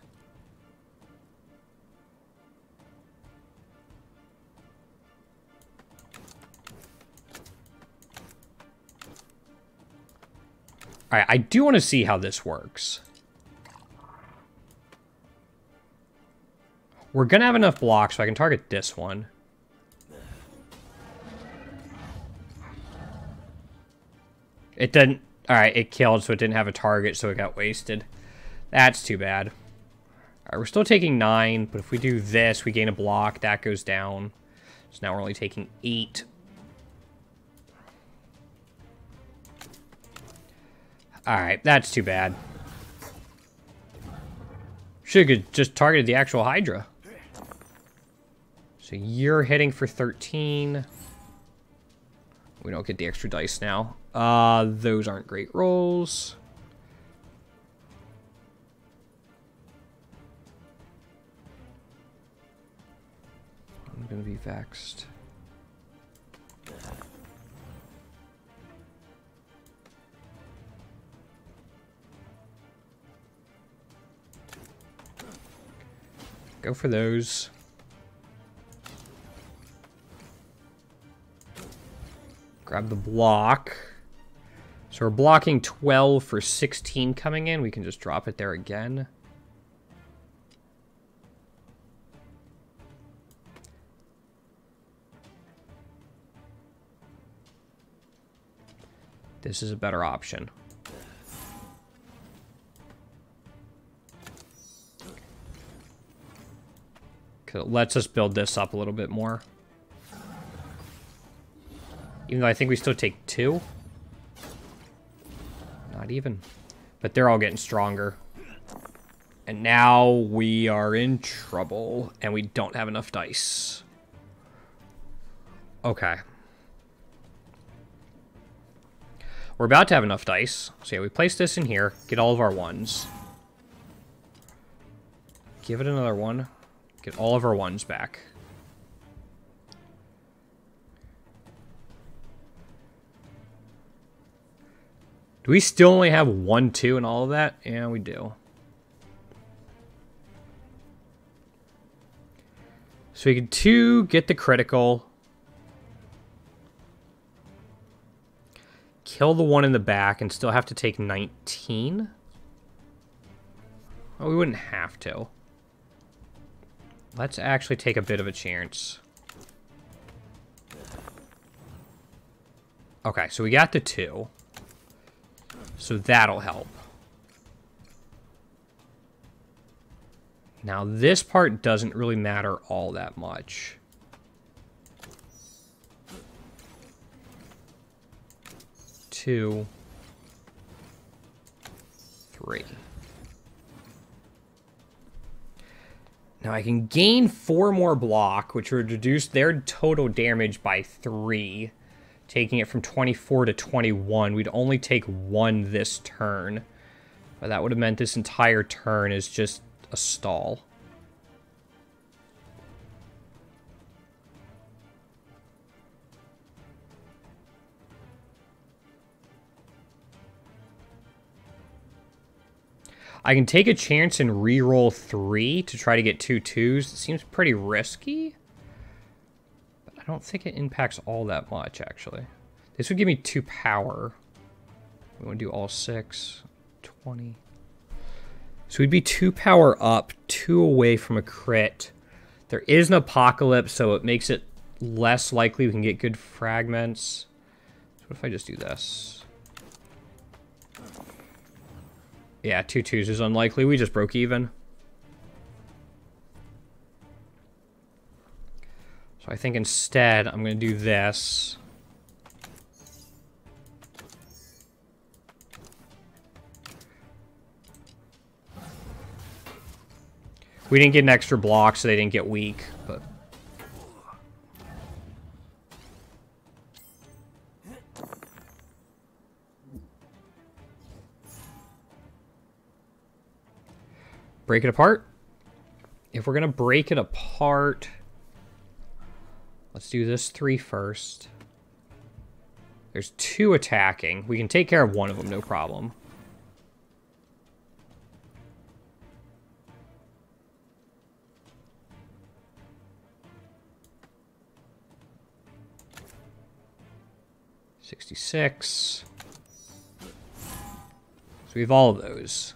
[SPEAKER 1] All right, I do want to see how this works. We're going to have enough blocks, so I can target this one. It didn't... Alright, it killed, so it didn't have a target, so it got wasted. That's too bad. Alright, we're still taking 9, but if we do this, we gain a block. That goes down. So now we're only taking 8. Alright, that's too bad. Should have just targeted the actual Hydra. So you're hitting for 13. We don't get the extra dice now. Those aren't great rolls. I'm gonna be vexed. Go for those. Grab the block. So we're blocking 12 for 16 coming in. We can just drop it there again. This is a better option. Because it lets us build this up a little bit more. Even though I think we still take 2. Not even. But they're all getting stronger. And now we are in trouble. And we don't have enough dice. Okay. We're about to have enough dice. So yeah, we place this in here. Get all of our 1s. Give it another 1. Get all of our 1s back. Do we still only have 1, 2 and all of that? Yeah, we do. So we can 2, get the critical. Kill the 1 in the back and still have to take 19. Oh, we wouldn't have to. Let's actually take a bit of a chance. Okay, so we got the 2. So that'll help. Now this part doesn't really matter all that much. Two, 3. Now I can gain 4 more block, which would reduce their total damage by 3. Taking it from 24 to 21. We'd only take 1 this turn. But that would have meant this entire turn is just a stall. I can take a chance and re-roll 3 to try to get 2 2s. It seems pretty risky. But I don't think it impacts all that much, actually. This would give me 2 power. We want to do all 6. 20. So we'd be 2 power up, 2 away from a crit. There is an apocalypse, so it makes it less likely we can get good fragments. So what if I just do this? Yeah, 2 2s is unlikely. We just broke even. So I think instead I'm going to do this. We didn't get an extra block, so they didn't get weak, but... Break it apart. If we're going to break it apart, let's do this 3 first. There's 2 attacking. We can take care of one of them, no problem. $66. So we have all of those.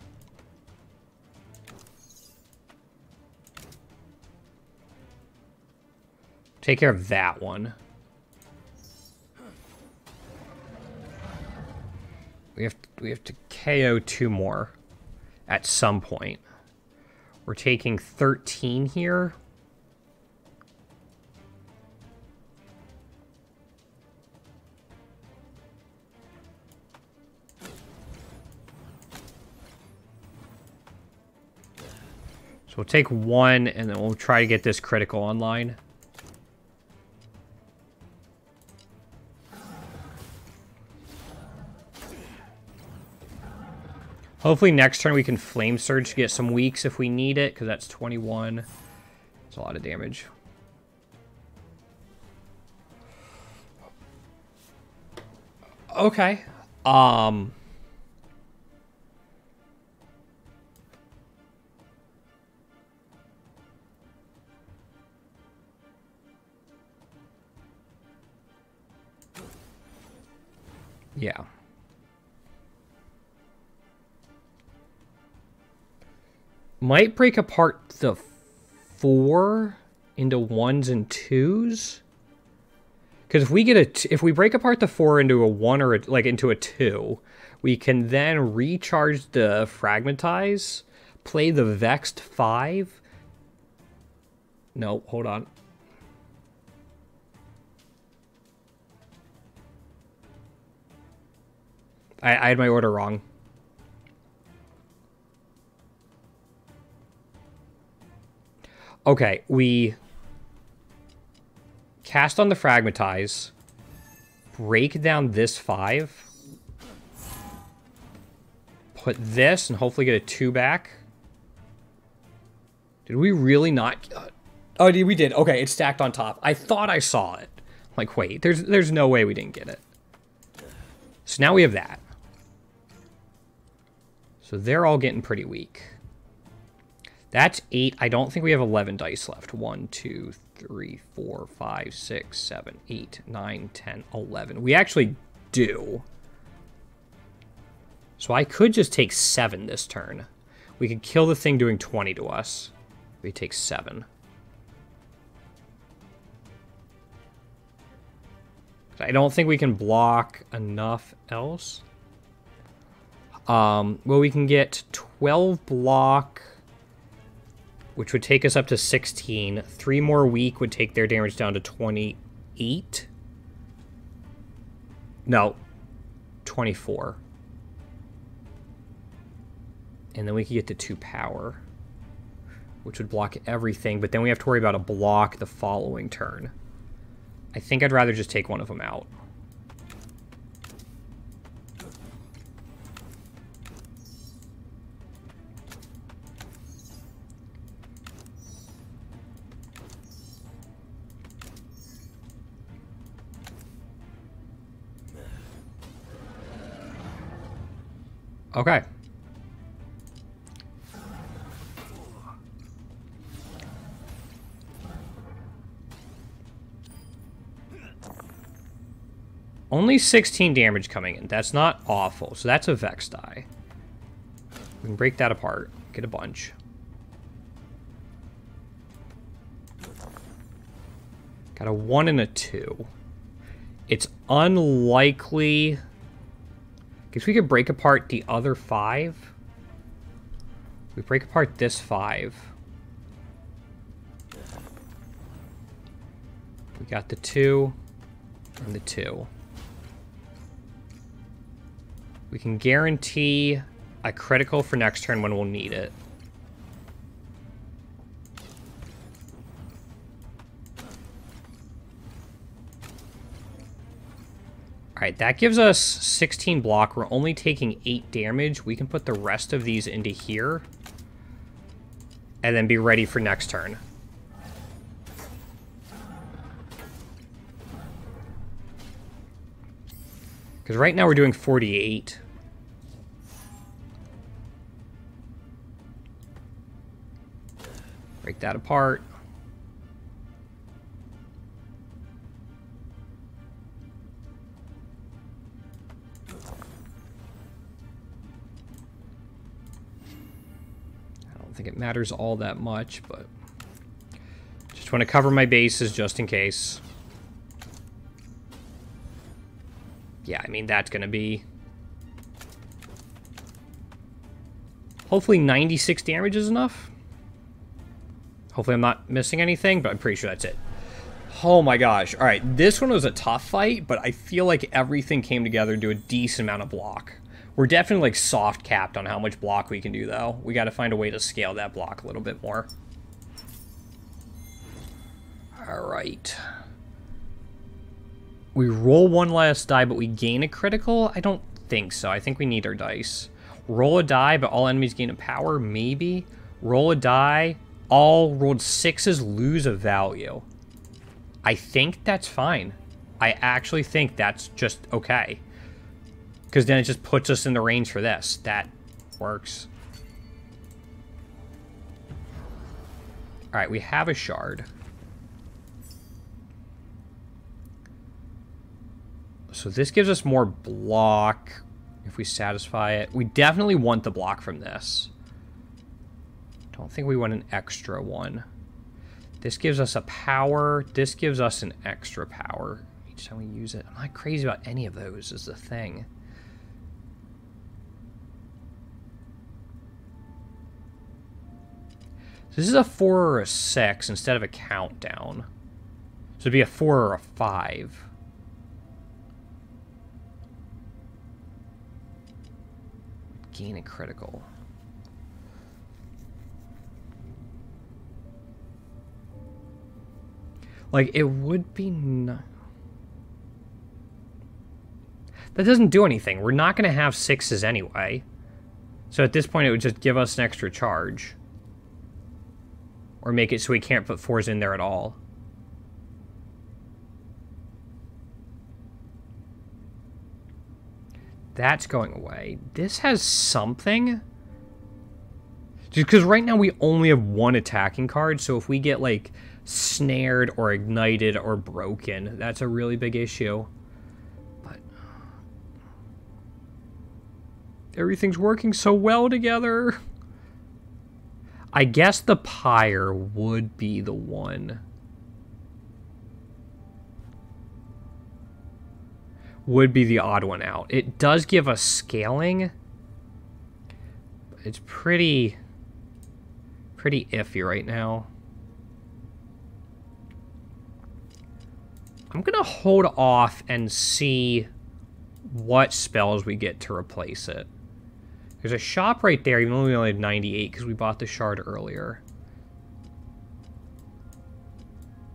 [SPEAKER 1] Take care of that one. We have to KO 2 more at some point. We're taking 13 here. So we'll take 1 and then we'll try to get this critical online. Hopefully next turn we can Flame Surge to get some weaks if we need it, because that's 21. It's a lot of damage. Okay. Yeah. Might break apart the 4 into 1s and 2s. Because if we get if we break apart the 4 into a 1 or like into a 2, we can then recharge the Fragmentize, play the Vexed 5. No, hold on. I had my order wrong. Okay, we cast on the Fragmentize, break down this 5, put this, and hopefully get a 2 back. Did we really not? Oh, we did. Okay, it's stacked on top. I thought I saw it. Like, wait, there's no way we didn't get it. So now we have that. So they're all getting pretty weak. That's 8. I don't think we have 11 dice left. 1, 2, 3, 4, 5, 6, 7, 8, 9, 10, 11. We actually do. So I could just take 7 this turn. We could kill the thing doing 20 to us. We take 7. I don't think we can block enough else. Well, we can get 12 block, which would take us up to 16. 3 more weak would take their damage down to 28. No, 24. And then we could get to 2 power, which would block everything, but then we have to worry about a block the following turn. I think I'd rather just take one of them out. Okay. Only 16 damage coming in. That's not awful. So that's a Vex die. We can break that apart. Get a bunch. Got a 1 and a 2. It's unlikely... Guess we could break apart the other 5. We break apart this 5. We got the 2 and the 2. We can guarantee a critical for next turn when we'll need it. Alright, that gives us 16 block. We're only taking 8 damage. We can put the rest of these into here. And then be ready for next turn. Because right now we're doing 48. Break that apart. I don't think it matters all that much, but just want to cover my bases just in case. Yeah, I mean, that's going to be... Hopefully 96 damage is enough. Hopefully I'm not missing anything, but I'm pretty sure that's it. Oh my gosh. All right, this one was a tough fight, but I feel like everything came together to do a decent amount of block. We're definitely like soft capped on how much block we can do, though. We got to find a way to scale that block a little bit more. All right. We roll one last die, but we gain a critical? I don't think so. I think we need our dice. Roll a die, but all enemies gain a power? Maybe. Roll a die. All rolled 6s lose a value. I think that's fine. I actually think that's just okay. Because then it just puts us in the range for this. That works. Alright, we have a shard. So this gives us more block if we satisfy it. We definitely want the block from this. Don't think we want an extra one. This gives us a power. This gives us an extra power each time we use it. I'm not crazy about any of those is the thing. So this is a 4 or a 6 instead of a countdown. So it'd be a 4 or a 5. Gain a critical. Like, it would be not... That doesn't do anything. We're not going to have 6s anyway. So at this point, it would just give us an extra charge. Or make it so we can't put 4s in there at all. That's going away. This has something. Just because right now we only have one attacking card, so if we get, like, snared or ignited or broken, that's a really big issue. But everything's working so well together. I guess the pyre would be the one. Would be the odd one out. It does give us scaling. It's pretty iffy right now. I'm going to hold off and see what spells we get to replace it. There's a shop right there, even though we only had 98 because we bought the shard earlier.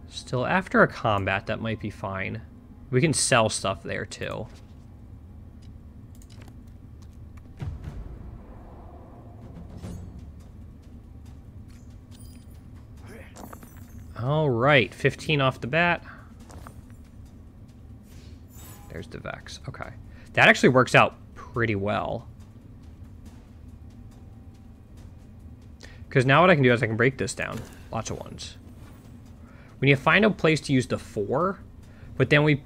[SPEAKER 1] Still, after a combat, that might be fine. We can sell stuff there, too. All right, 15 off the bat. There's the Vex. Okay. That actually works out pretty well. Because now what I can do is I can break this down. Lots of ones. We need to find a place to use the 4. But then we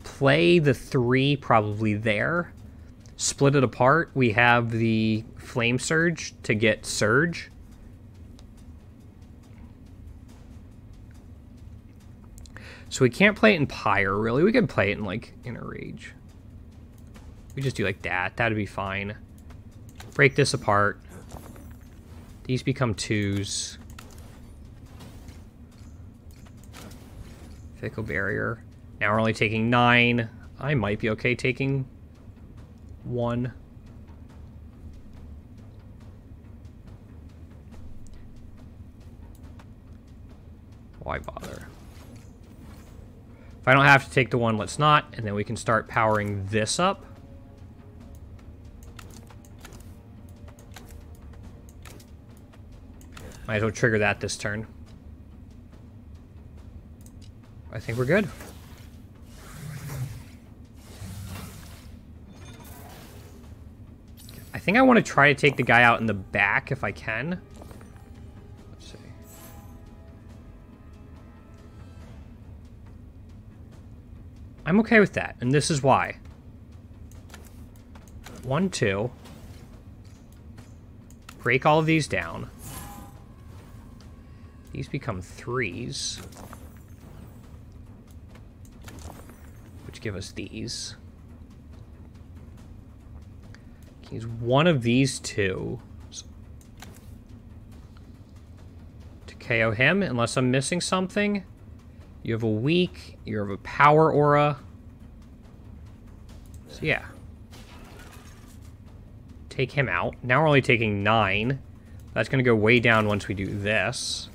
[SPEAKER 1] play the 3 probably there. Split it apart. We have the Flame Surge to get Surge. So we can't play it in Pyre, really. We could play it in, like, Inner Rage. We just do like that. That'd be fine. Break this apart. These become 2s. Fickle Barrier. Now we're only taking 9. I might be okay taking 1. Why bother? If I don't have to take the 1, let's not. And then we can start powering this up. Might as well trigger that this turn. I think we're good. I think I want to try to take the guy out in the back if I can. Let's see. I'm okay with that, and this is why. 1, 2. Break all of these down. These become 3s. Which give us these. Use one of these 2 to KO him, unless I'm missing something. You have a weak, you have a power aura. So yeah. Take him out. Now we're only taking 9. That's going to go way down once we do this.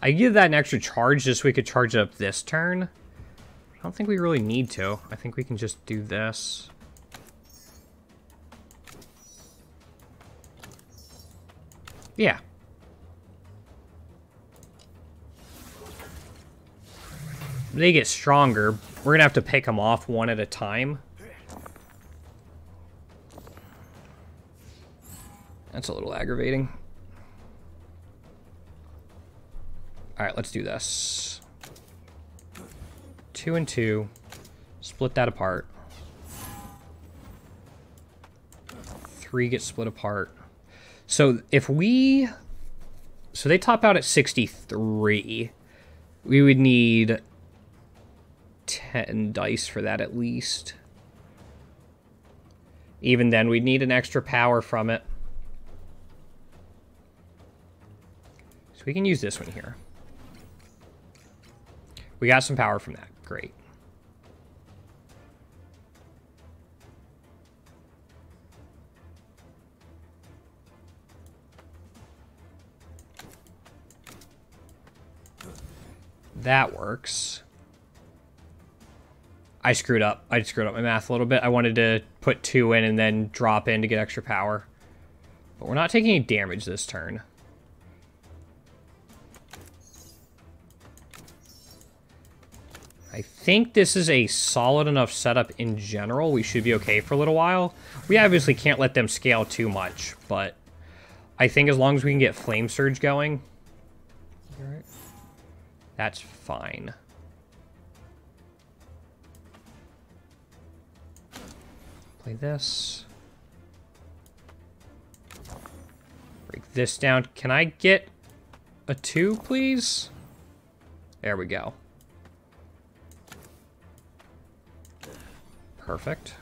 [SPEAKER 1] I give that an extra charge just so we could charge it up this turn. I don't think we really need to. I think we can just do this. Yeah. They get stronger. We're going to have to pick them off one at a time. That's a little aggravating. Alright, let's do this. 2 and 2. Split that apart. 3 gets split apart. So if we... So they top out at 63. We would need 10 dice for that at least. Even then, we'd need an extra power from it. So we can use this one here. We got some power from that. Great. That works. I screwed up. I screwed up my math a little bit. I wanted to put 2 in and then drop in to get extra power. But we're not taking any damage this turn. I think this is a solid enough setup in general. We should be okay for a little while. We obviously can't let them scale too much, but I think as long as we can get Flame Surge going, that's fine. Play this. Break this down. Can I get a 2, please? There we go. Perfect.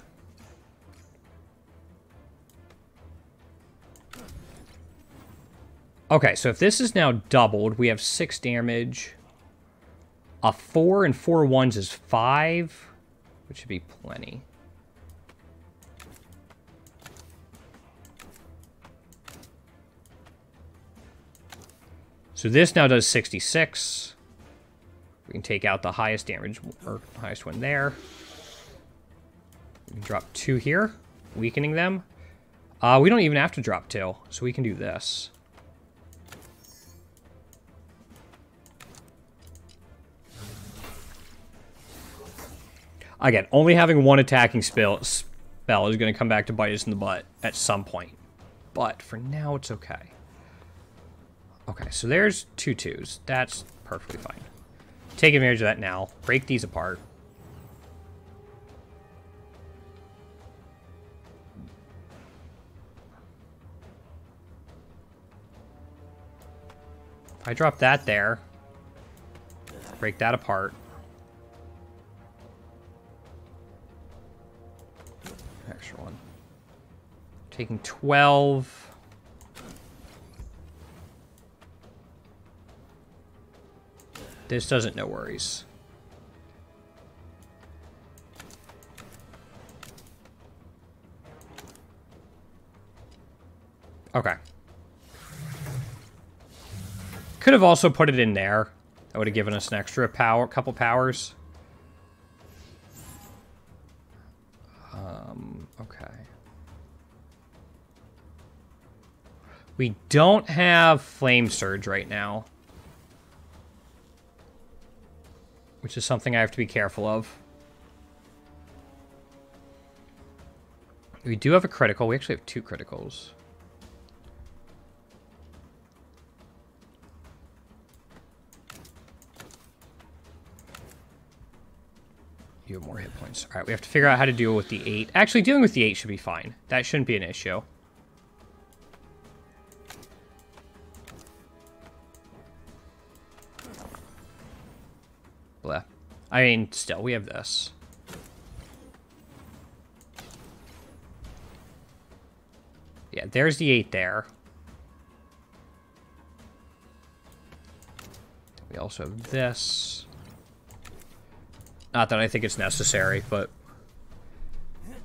[SPEAKER 1] Okay, so if this is now doubled, we have 6 damage. A 4 and 4 ones is 5, which should be plenty. So this now does 66. We can take out the highest damage, or highest one there. We can drop 2 here, weakening them. We don't even have to drop 2, so we can do this. Again, only having one attacking spell is going to come back to bite us in the butt at some point. But for now, it's okay. Okay, so there's 2 2s. That's perfectly fine. Take advantage of that now. Break these apart. If I drop that there, break that apart. Extra one. Taking 12. This doesn't, no worries. Okay. Could have also put it in there. That would have given us an extra couple powers. Okay. We don't have Flame Surge right now, which is something I have to be careful of. We do have a critical. We actually have 2 criticals. You have more hit points. All right, we have to figure out how to deal with the 8. Actually, dealing with the 8 should be fine. That shouldn't be an issue. Blah. I mean, still, we have this. Yeah, there's the 8 there. We also have this. Not that I think it's necessary, but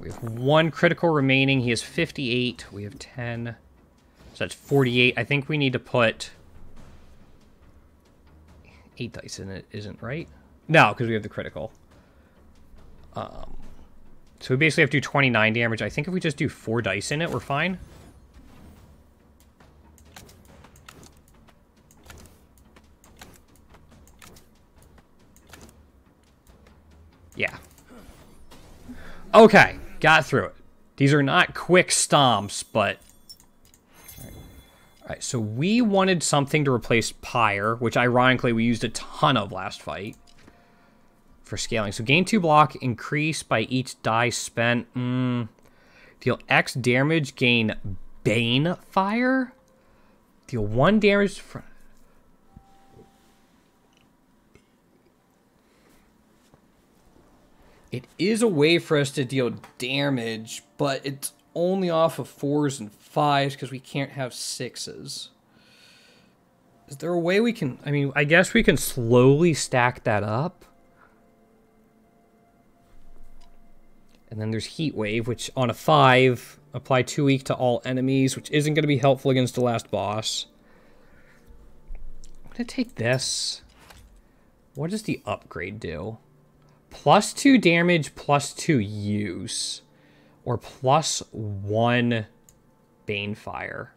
[SPEAKER 1] we have 1 critical remaining. He has 58. We have 10. So that's 48. I think we need to put 8 dice in it, isn't right? No, because we have the critical. So we basically have to do 29 damage. I think if we just do 4 dice in it, we're fine. Yeah. Okay, got through it. These are not quick stomps, but... Alright, so we wanted something to replace Pyre, which ironically we used a ton of last fight for scaling. So gain 2 block, increase by each die spent. Deal X damage, gain Bane Fire. Deal 1 damage... It is a way for us to deal damage, but it's only off of 4s and 5s because we can't have 6s. Is there a way we can... I mean, I guess we can slowly stack that up. And then there's Heat Wave, which on a 5, apply 2 weak to all enemies, which isn't going to be helpful against the last boss. I'm going to take this. What does the upgrade do? Plus 2 damage, plus 2 use. Or plus 1 Bane Fire.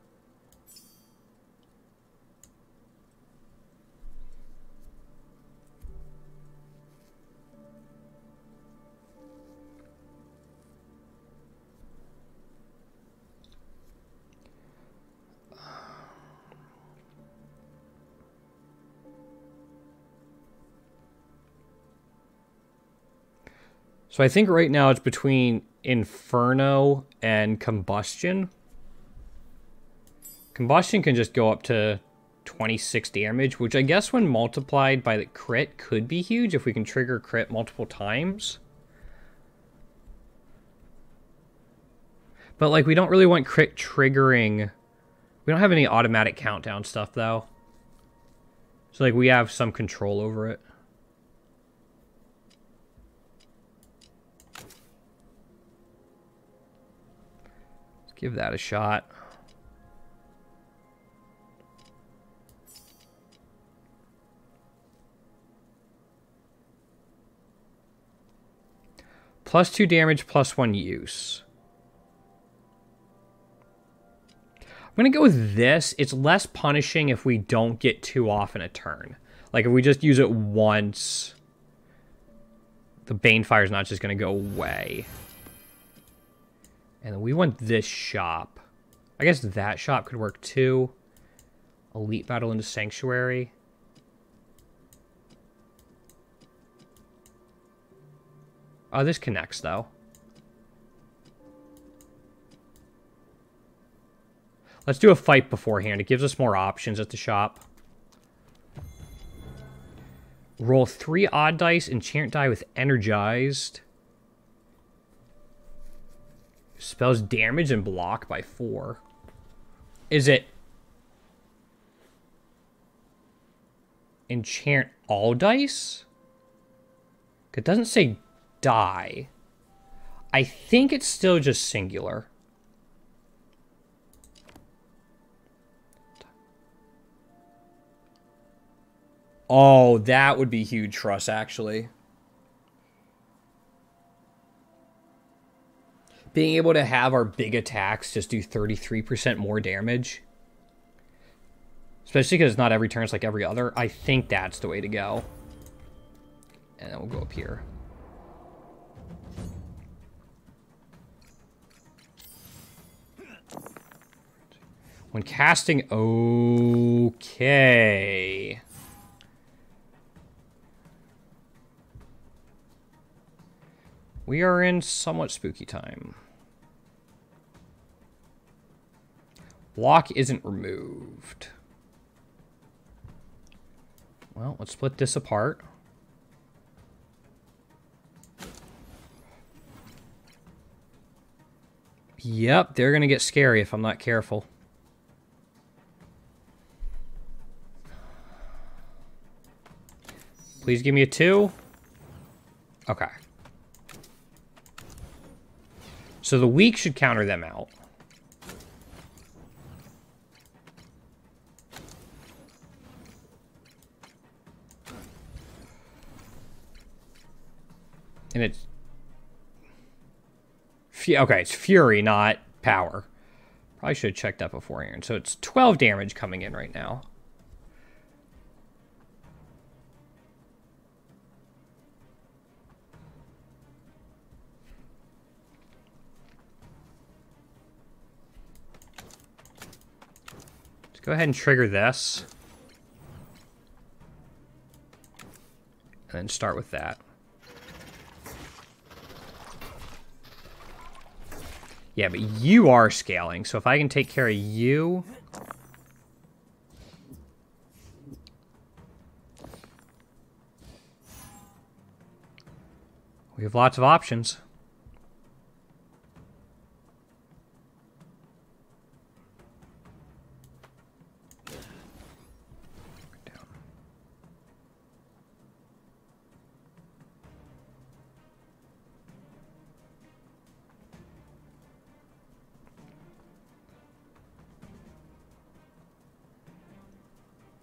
[SPEAKER 1] So I think right now it's between Inferno and Combustion. Combustion can just go up to 26 damage, which I guess when multiplied by the crit could be huge if we can trigger crit multiple times. But like we don't really want crit triggering. We don't have any automatic countdown stuff though. So like we have some control over it. Give that a shot. Plus 2 damage, plus 1 use. I'm going to go with this. It's less punishing if we don't get 2 off in a turn. Like if we just use it once, The Banefire's not just going to go away. And then we want this shop. I guess that shop could work too. Elite Battle into Sanctuary. Oh, this connects, though. Let's do a fight beforehand. It gives us more options at the shop. Roll 3 odd dice, enchant die with energized. Spells damage and block by 4. Is it enchant all dice? It doesn't say die. I think it's still just singular. Oh, that would be huge for us, actually. Being able to have our big attacks just do 33% more damage. Especially because not every turn is like every other. I think that's the way to go. And then we'll go up here. When casting... Okay. We are in somewhat spooky time. Block isn't removed. Well, let's split this apart. Yep, they're going to get scary if I'm not careful. Please give me a 2. Okay. So the weak should counter them out. And it's... Okay, it's Fury, not Power. Probably should have checked that beforehand. So it's 12 damage coming in right now. Go ahead and trigger this. And then start with that. Yeah, but you are scaling, so if I can take care of you... We have lots of options.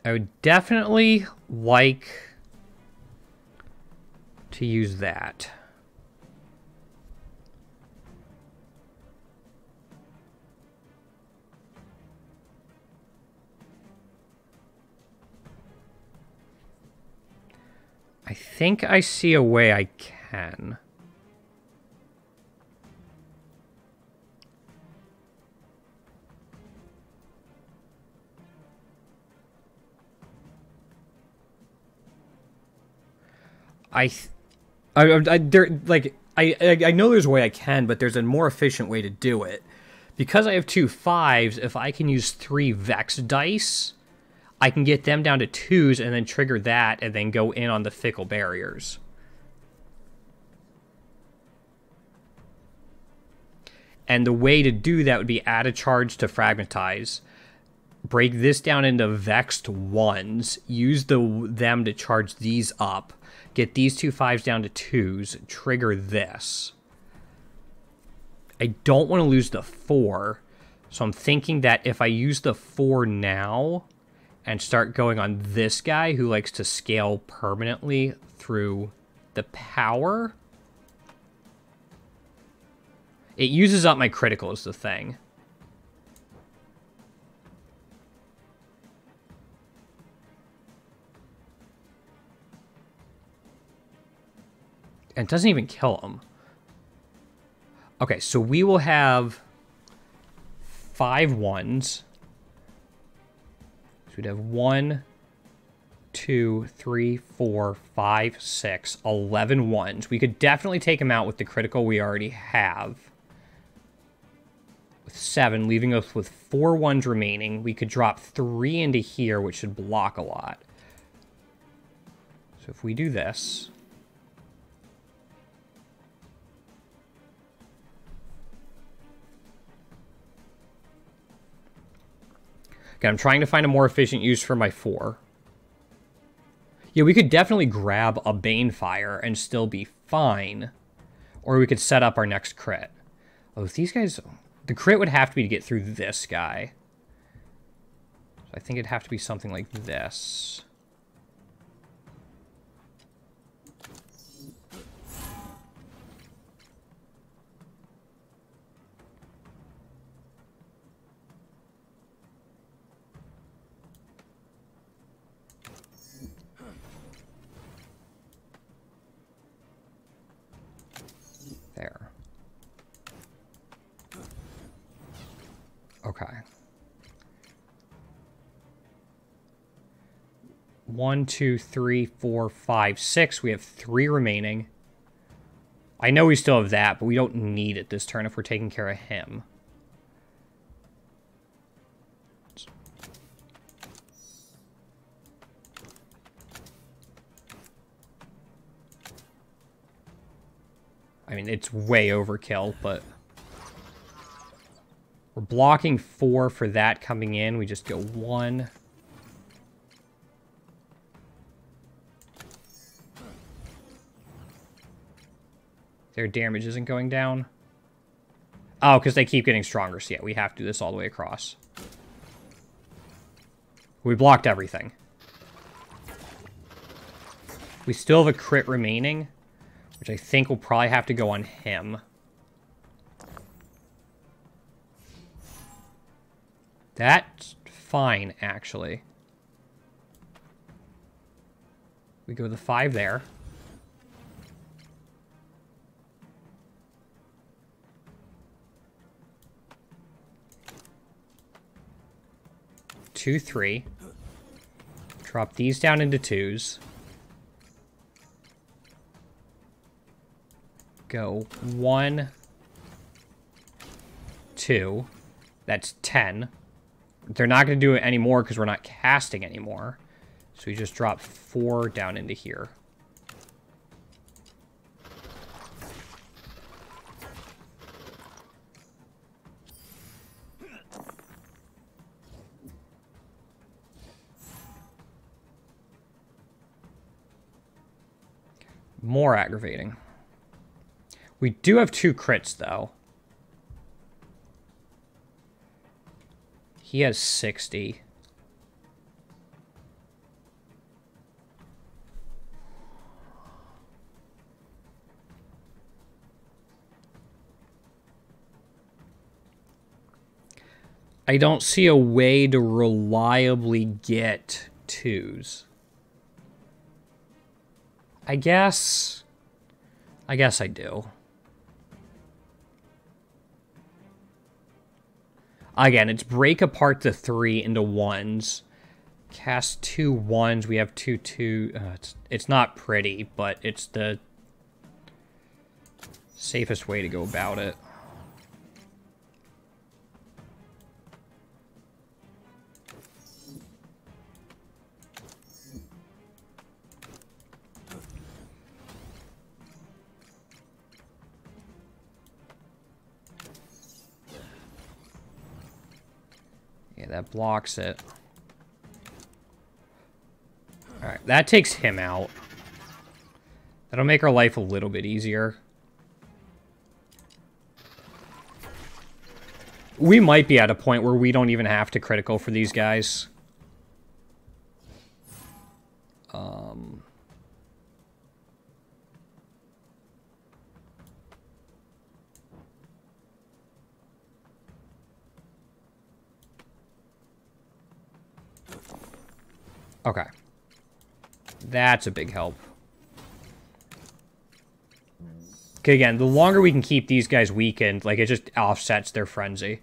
[SPEAKER 1] I would definitely like to use that. I think I see a way I can. I know there's a way I can, but there's a more efficient way to do it. Because I have 2 5s, if I can use 3 Vex dice, I can get them down to 2s and then trigger that and then go in on the fickle barriers. And the way to do that would be add a charge to Fragmentize. Break this down into Vexed 1s. Use them to charge these up. Get these 2 5s down to 2s. Trigger this. I don't want to lose the 4. So I'm thinking that if I use the 4 now and start going on this guy who likes to scale permanently through the power, it uses up my critical is the thing. And it doesn't even kill him. Okay, so we will have 5 ones. So we'd have 1, 2, 3, 4, 5, 6, 11 ones. We could definitely take him out with the critical we already have. With 7, leaving us with 4 ones remaining. We could drop 3 into here, which should block a lot. So if we do this... Okay, I'm trying to find a more efficient use for my 4. Yeah, we could definitely grab a Banefire and still be fine. Or we could set up our next crit. Oh, if these guys... The crit would have to be to get through this guy. So I think it'd have to be something like this. There. Okay. 1, 2, 3, 4, 5, 6. We have 3 remaining. I know we still have that, but we don't need it this turn if we're taking care of him. I mean, it's way overkill, but... We're blocking 4 for that coming in. We just go 1. Their damage isn't going down. Oh, because they keep getting stronger. So yeah, we have to do this all the way across. We blocked everything. We still have a crit remaining, which I think will probably have to go on him. That's fine, actually. We go with the 5 there. Two, 3. Drop these down into 2s. Go 1, 2. That's 10. They're not going to do it anymore because we're not casting anymore. So we just drop 4 down into here. More aggravating. We do have 2 crits, though. He has 60. I don't see a way to reliably get 2s. I guess I do. Again, it's break apart the 3 into 1s. Cast 2 1s. We have 2 2. It's not pretty, but it's the safest way to go about it. Yeah, that blocks it. Alright, that takes him out. That'll make our life a little bit easier. We might be at a point where we don't even have to critical for these guys. Okay. That's a big help. Again, the longer we can keep these guys weakened, like, it just offsets their frenzy.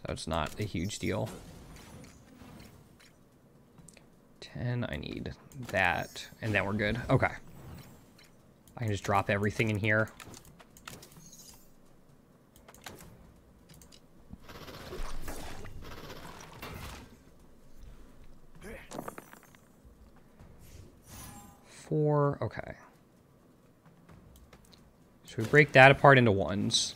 [SPEAKER 1] So it's not a huge deal. 10, I need that, and then we're good. Okay. I can just drop everything in here. Four, okay. So we break that apart into ones.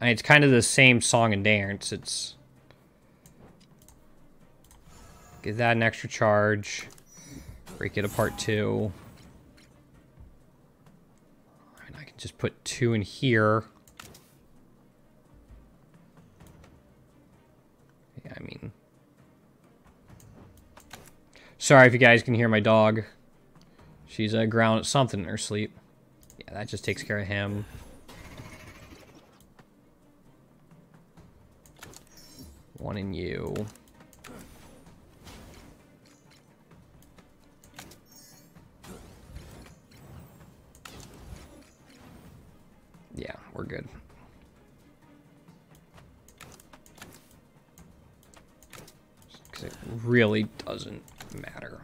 [SPEAKER 1] And it's kind of the same song and dance. It's... Give that an extra charge. Break it apart too. And I can just put 2 in here. Yeah, I mean... Sorry if you guys can hear my dog. She's growling at something in her sleep. Yeah, that just takes care of him. One in you. Yeah, we're good. Because it really doesn't matter.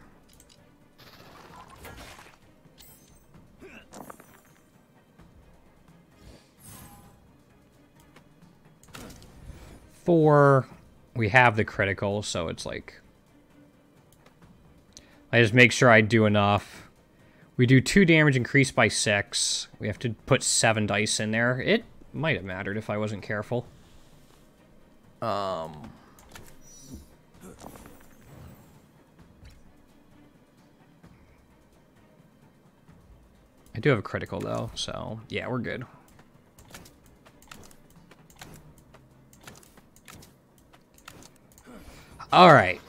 [SPEAKER 1] Four, we have the critical, so it's like... I just make sure I do enough. We do 2 damage increased by 6. We have to put 7 dice in there. It might have mattered if I wasn't careful. I do have a critical, though, so yeah, we're good. Alright.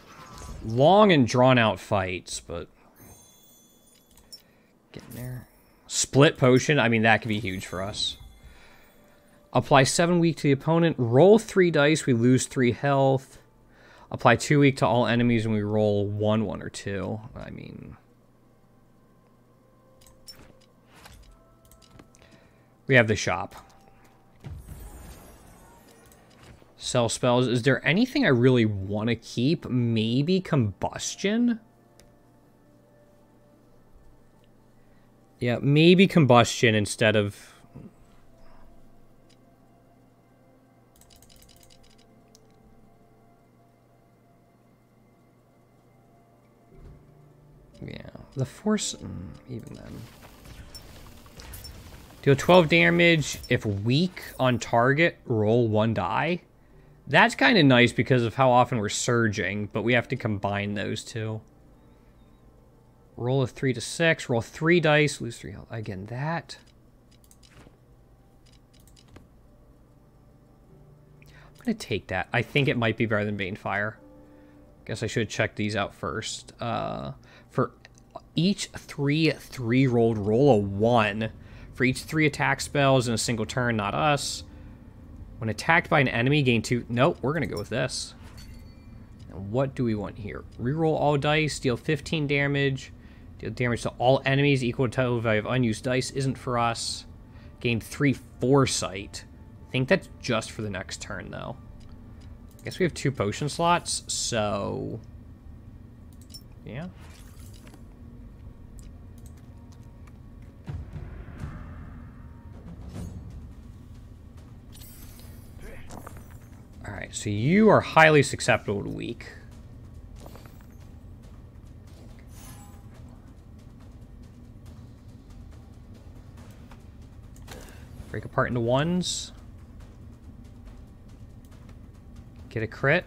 [SPEAKER 1] Long and drawn-out fights, but... Getting there. Split potion, I mean, that could be huge for us. Apply 7 weak to the opponent. Roll 3 dice, we lose 3 health. Apply 2 weak to all enemies, and we roll 1, 1, or 2. I mean... We have the shop. Sell spells. Is there anything I really want to keep? Maybe combustion? Yeah, maybe combustion instead of... Yeah, the force... even then. Deal 12 damage. If weak on target, roll 1 die. That's kind of nice because of how often we're surging, but we have to combine those two. Roll a 3 to 6. Roll 3 dice. Lose 3 health. Again, that. I'm going to take that. I think it might be better than Banefire. Guess I should check these out first. For each 3 rolled, roll a 1. For each 3 attack spells in a single turn, not us. When attacked by an enemy, gain 2... Nope, we're going to go with this. And what do we want here? Reroll all dice, deal 15 damage. Deal damage to all enemies equal to total value of unused dice isn't for us. Gain 3 foresight. I think that's just for the next turn, though. I guess we have 2 potion slots, so... Yeah. Alright, so you are highly susceptible to weak. Break apart into 1s. Get a crit.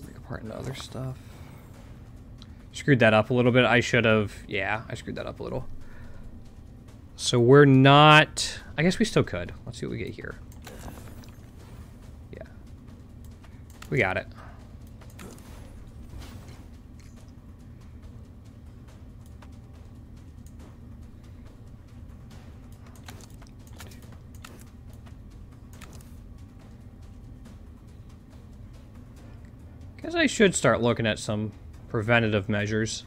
[SPEAKER 1] Break apart into other stuff. Screwed that up a little bit. I should have... Yeah, I screwed that up a little. So we're not... I guess we still could. Let's see what we get here. Yeah. We got it. Guess I should start looking at some preventative measures.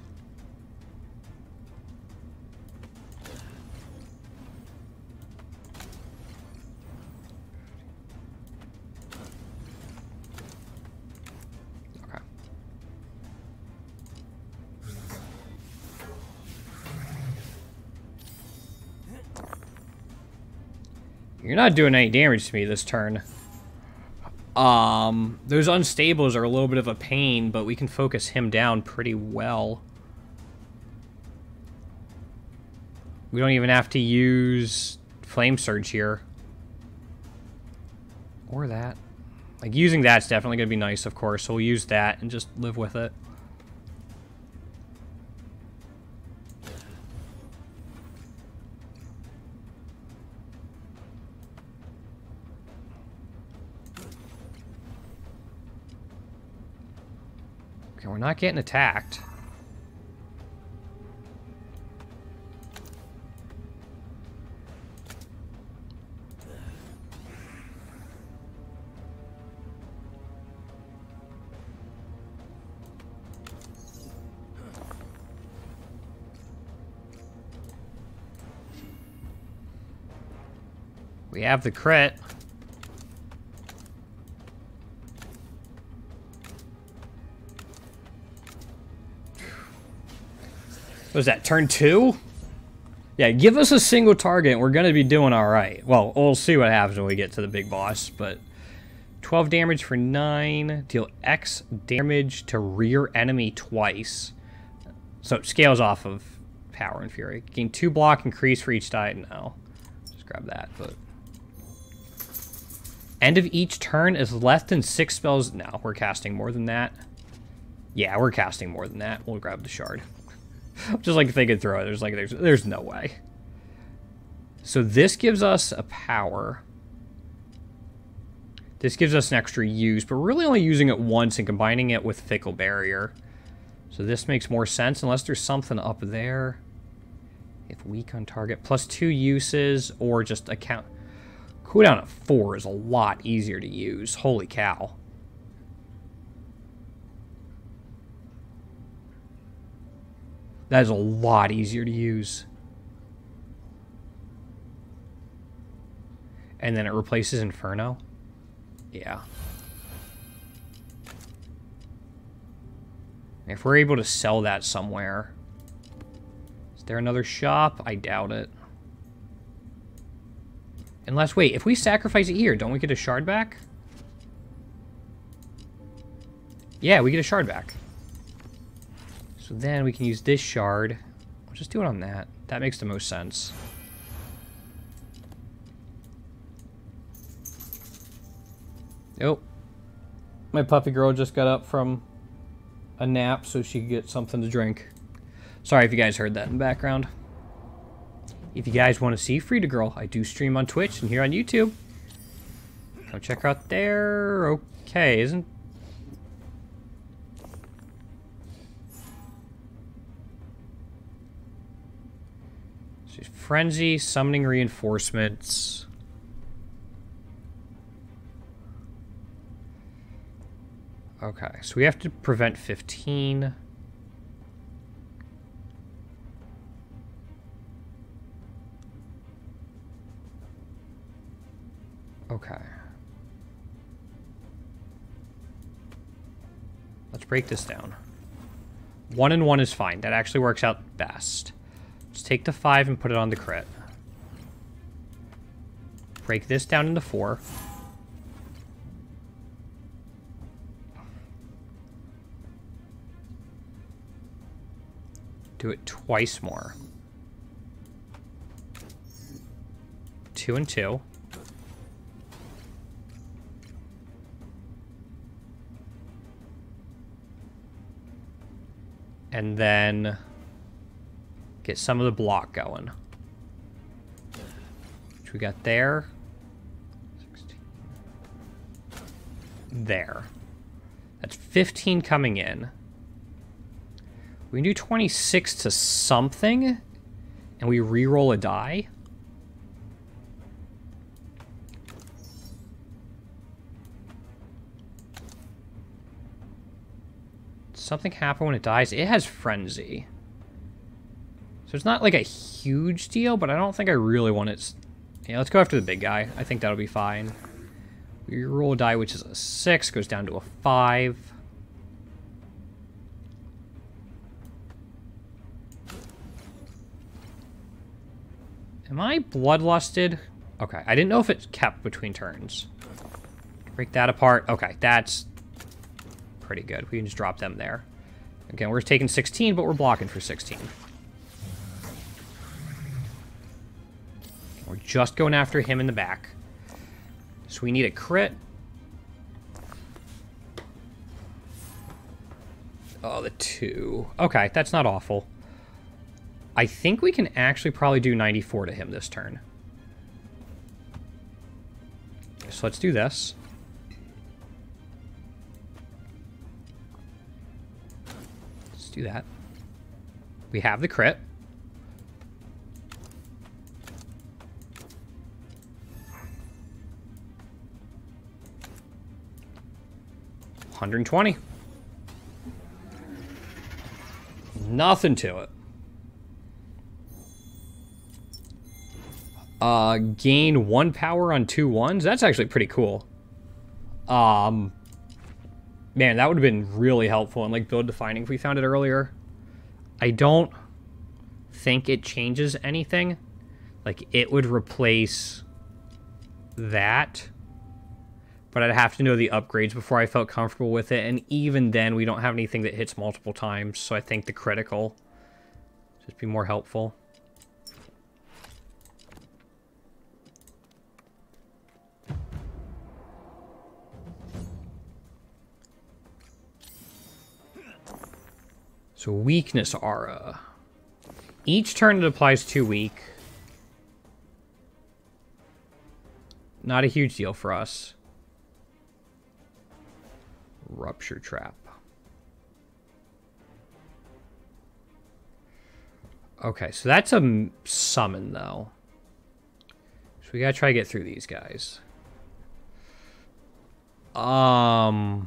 [SPEAKER 1] Okay. You're not doing any damage to me this turn. Those unstables are a little bit of a pain, but we can focus him down pretty well. We don't even have to use Flame Surge here. Or that. Like, using that's definitely going to be nice, of course, so we'll use that and just live with it. Okay, we're not getting attacked. We have the crit. What was that, turn 2? Yeah, give us a single target and we're going to be doing alright. Well, we'll see what happens when we get to the big boss, but 12 damage for 9. Deal X damage to rear enemy twice. So it scales off of Power and Fury. Gain 2 block increase for each die. No. Just grab that, but... End of each turn is less than 6 spells. No, we're casting more than that. Yeah, we're casting more than that. We'll grab the shard. Just like if they could throw it, there's no way. So this gives us a power. This gives us an extra use, but we're really only using it once and combining it with Fickle Barrier. So this makes more sense unless there's something up there. If weak on target, plus 2 uses, or just a count. Cooldown at 4 is a lot easier to use. Holy cow. That is a lot easier to use. And then it replaces Inferno? Yeah. If we're able to sell that somewhere. Is there another shop? I doubt it. Unless, wait, if we sacrifice it here, don't we get a shard back? Yeah, we get a shard back. So then we can use this shard. We'll just do it on that. That makes the most sense. Oh. My puppy girl just got up from a nap so she could get something to drink. Sorry if you guys heard that in the background. If you guys want to see Frida Girl, I do stream on Twitch and here on YouTube. Come check her out there. Okay, isn't... She's Frenzy, Summoning Reinforcements. Okay, so we have to prevent 15. Okay. Let's break this down. 1 and 1 is fine. That actually works out best. Let's take the 5 and put it on the crit. Break this down into 4. Do it twice more. 2 and 2. And then get some of the block going. Which we got there. 16. There. That's 15 coming in. We can do 26 to something, and we re-roll a die. something happen when it dies? It has Frenzy. So it's not like a huge deal, but I don't think I really want it. Yeah, let's go after the big guy. I think that'll be fine. We roll a die, which is a 6, goes down to a 5. Am I bloodlusted? Okay, I didn't know if it kept between turns. Break that apart. Okay, that's pretty good. We can just drop them there. Again, we're taking 16, but we're blocking for 16. We're just going after him in the back. So we need a crit. Oh, the 2. Okay, that's not awful. I think we can actually probably do 94 to him this turn. So let's do this. Let's do that. We have the crit. $120. Nothing to it. Gain 1 power on 2 1s. That's actually pretty cool. Man, that would have been really helpful in like build defining if we found it earlier. I don't think it changes anything. Like it would replace that. But I'd have to know the upgrades before I felt comfortable with it. And even then, we don't have anything that hits multiple times. So I think the critical just be more helpful. So weakness aura. Each turn it applies 2 weak. Not a huge deal for us. Rupture trap. Okay, so that's a summon though. So we gotta try to get through these guys. I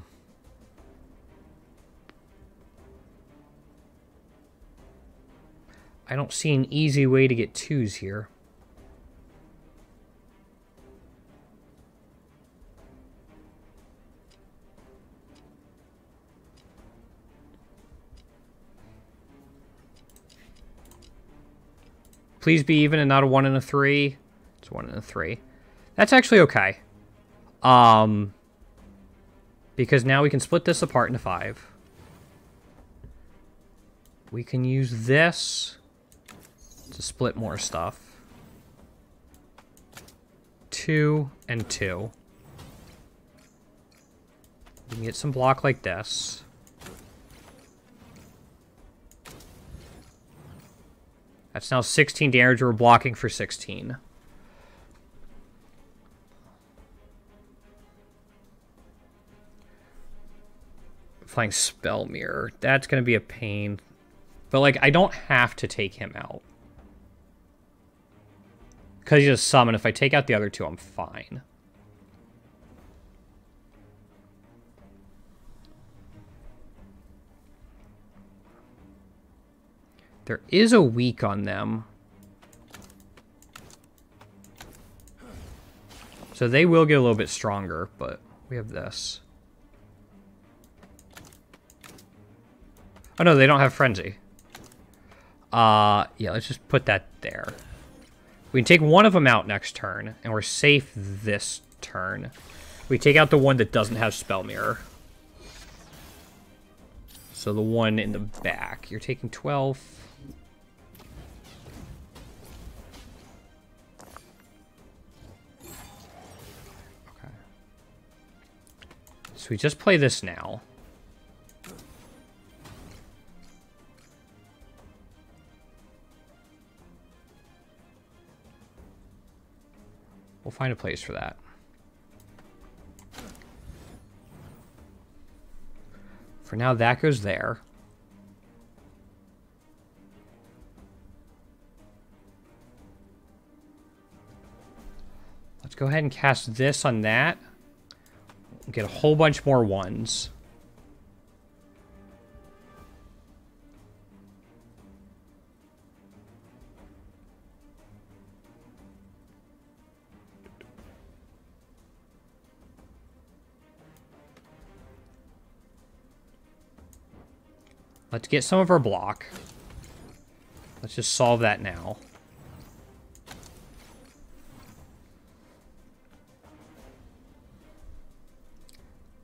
[SPEAKER 1] don't see an easy way to get 2s here. Please be even and not a 1 and a 3. It's a 1 and a 3. That's actually okay. Because now we can split this apart into 5. We can use this to split more stuff. 2 and 2. We can get some block like this. That's now 16 damage. We're blocking for 16. Flying Spell Mirror. That's going to be a pain. But, like, I don't have to take him out. Because he's a summon. If I take out the other 2, I'm fine. There is a weak on them. So they will get a little bit stronger, but we have this. Oh no, they don't have Frenzy. Yeah, let's just put that there. We can take one of them out next turn, and we're safe this turn. We take out the one that doesn't have Spell Mirror. So the one in the back. You're taking 12. Okay. So we just play this now. We'll find a place for that. For now, that goes there. Let's go ahead and cast this on that. Get a whole bunch more 1s. Let's get some of our block. Let's just solve that now.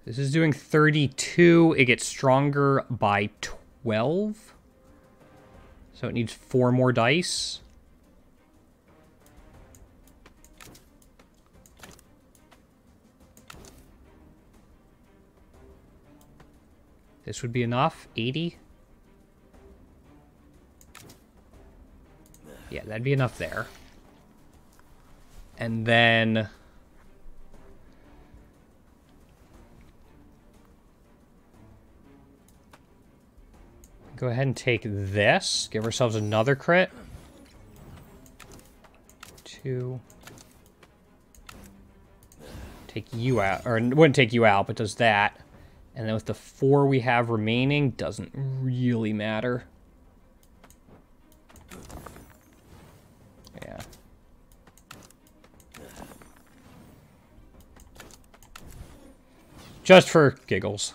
[SPEAKER 1] This is doing 32. It gets stronger by 12. So it needs 4 more dice. This would be enough. 80. Yeah, that'd be enough there. And then... go ahead and take this. Give ourselves another crit. 2. Take you out. Or, it wouldn't take you out, but does that. And then with the 4 we have remaining, doesn't really matter. Yeah. Just for giggles.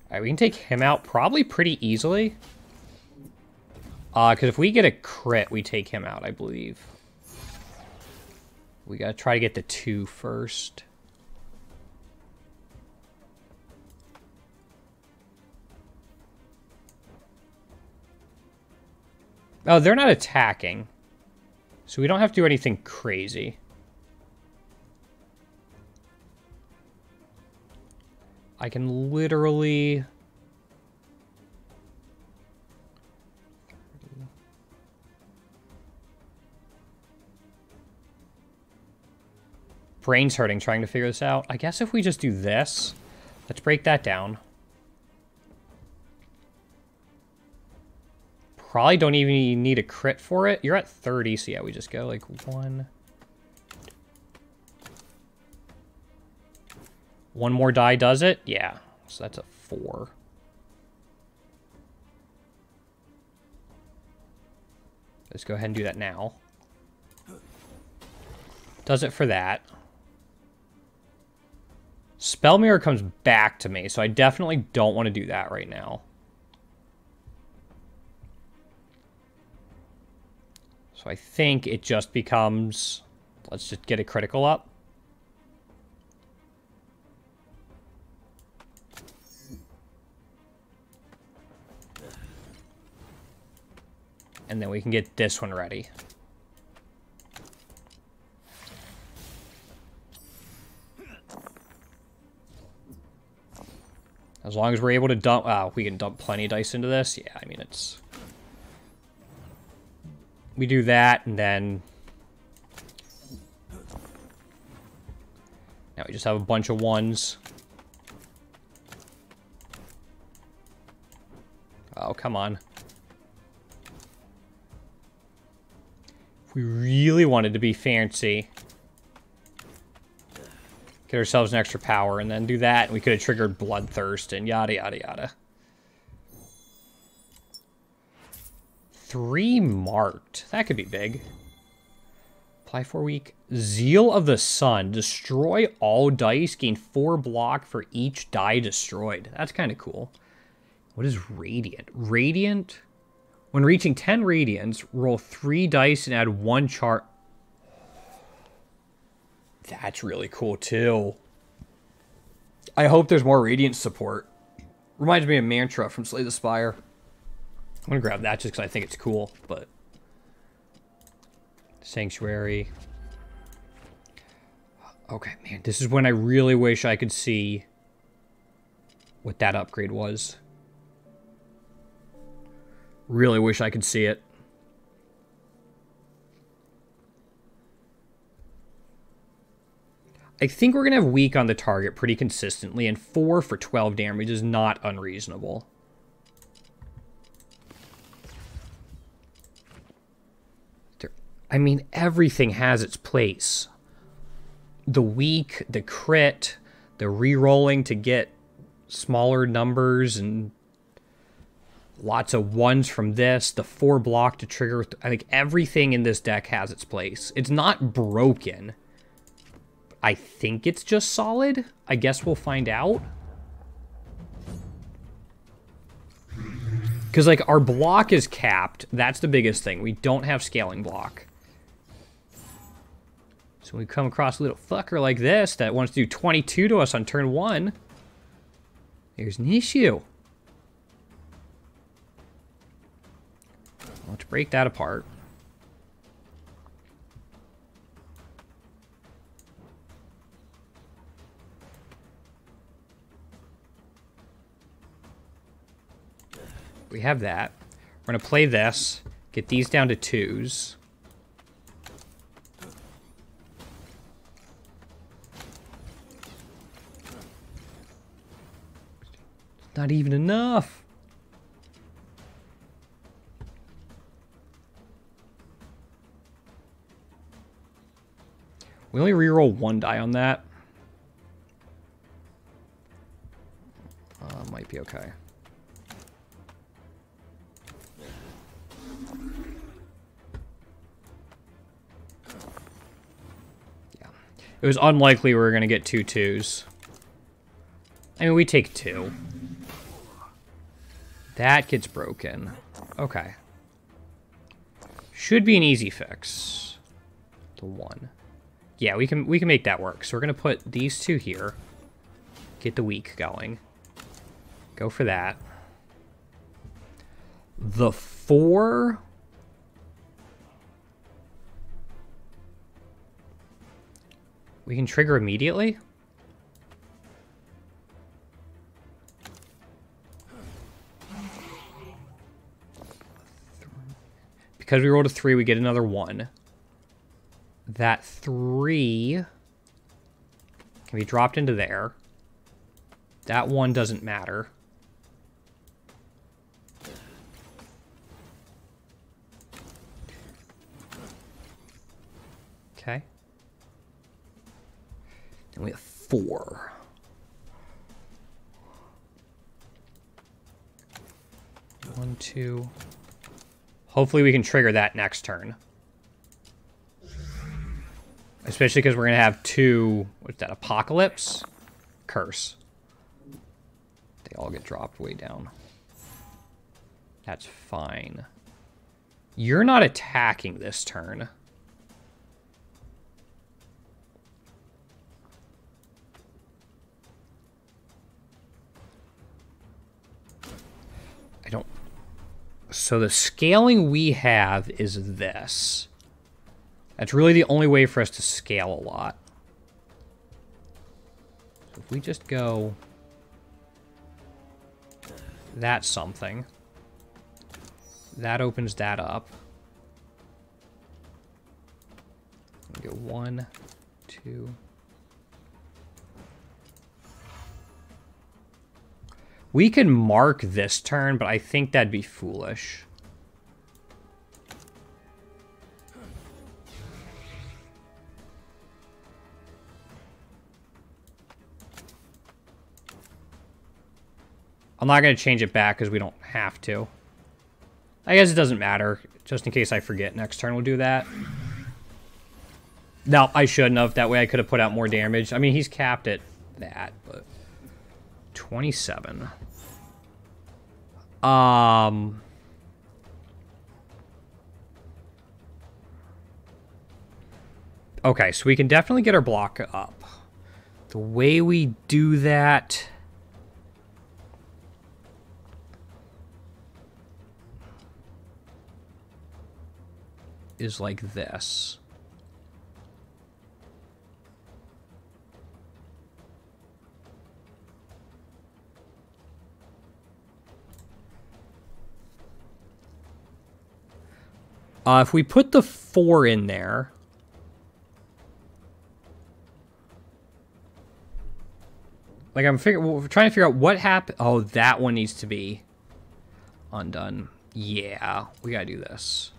[SPEAKER 1] Alright, we can take him out probably pretty easily. Because if we get a crit, we take him out, I believe. We gotta try to get the 2 first. Oh, they're not attacking. So we don't have to do anything crazy. I can literally... Brain's hurting trying to figure this out. I guess if we just do this, let's break that down. Probably don't even need a crit for it. You're at 30, so yeah, we just go like 1. 1 more die does it? Yeah, so that's a 4. Let's go ahead and do that now. Does it for that. Spell Mirror comes back to me, so I definitely don't want to do that right now. So I think it just becomes... let's just get a critical up. And then we can get this one ready. As long as we're able to dump... we can dump plenty of dice into this. Yeah, I mean, it's... we do that, and then... now we just have a bunch of 1s. Oh, come on. If we really wanted to be fancy... get ourselves an extra power, and then do that, and we could have triggered Bloodthirst, and yada, yada, yada. 3 marked. That could be big. Apply 4 weak. Zeal of the Sun. Destroy all dice. Gain 4 block for each die destroyed. That's kind of cool. What is Radiant? Radiant. When reaching 10 Radiants, roll 3 dice and add 1 chart. That's really cool, too. I hope there's more Radiant support. Reminds me of Mantra from Slay the Spire. I'm going to grab that just because I think it's cool, but... Sanctuary. Okay, man, this is when I really wish I could see what that upgrade was. Really wish I could see it. I think we're going to have weak on the target pretty consistently, and 4 for 12 damage is not unreasonable. I mean, everything has its place. The weak, the crit, the re-rolling to get smaller numbers, and lots of 1s from this, the 4 block to trigger. I think everything in this deck has its place. It's not broken. I think it's just solid. I guess we'll find out. Because, like, our block is capped. That's the biggest thing. We don't have scaling block. So when we come across a little fucker like this that wants to do 22 to us on turn 1, there's an issue. Let's break that apart. We have that. We're going to play this. Get these down to 2s. Not even enough. We only reroll 1 die on that. Might be okay. Yeah. It was unlikely we were going to get 2 2s. I mean, we take 2. That gets broken. Okay. Should be an easy fix. The 1. Yeah, we can make that work. So we're gonna put these 2 here. Get the weak going. Go for that. The 4. We can trigger immediately. Because we rolled a 3, we get another 1. That 3 can be dropped into there. That 1 doesn't matter. Okay. Then we have 4. One, 2... Hopefully we can trigger that next turn. Especially because we're going to have 2... What's that? Apocalypse? Curse. They all get dropped way down. That's fine. You're not attacking this turn. I don't... So the scaling we have is this. That's really the only way for us to scale a lot. So if we just go... That's something. That opens that up. We go 1, 2... We can mark this turn, but I think that'd be foolish. I'm not going to change it back because we don't have to. I guess it doesn't matter. Just in case I forget, next turn we'll do that. No, I shouldn't have. That way I could have put out more damage. I mean, he's capped at that, but... 27. Okay, so we can definitely get our block up. The way we do that is like this. If we put the 4 in there... Like, we're trying to figure out what happened. Oh, that one needs to be undone. Yeah, we gotta do this.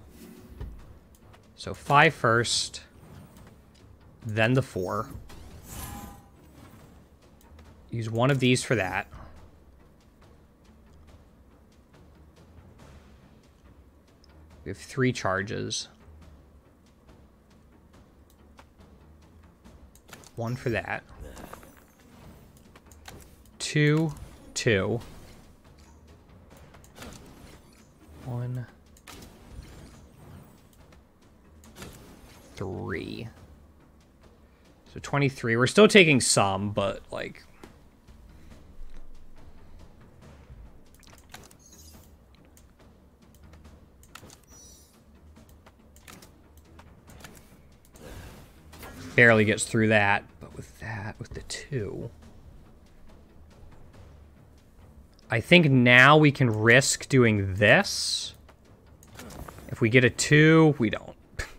[SPEAKER 1] So 5 first. Then the 4. Use one of these for that. We have 3 charges. 1 for that. 2, 2. 1, 3. So 23. We're still taking some, but like... barely gets through that, but with the 2... I think now we can risk doing this. If we get a 2, we don't.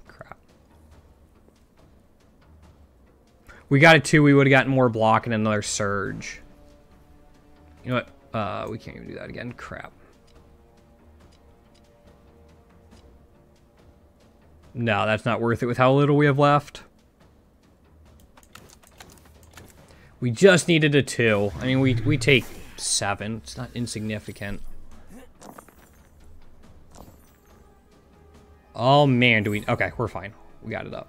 [SPEAKER 1] Crap. We got a 2, we would have gotten more block and another surge. You know what? We can't even do that again. Crap. No, that's not worth it with how little we have left. We just needed a 2. I mean, we take 7. It's not insignificant. Oh, man, do we... Okay, we're fine. We got it up.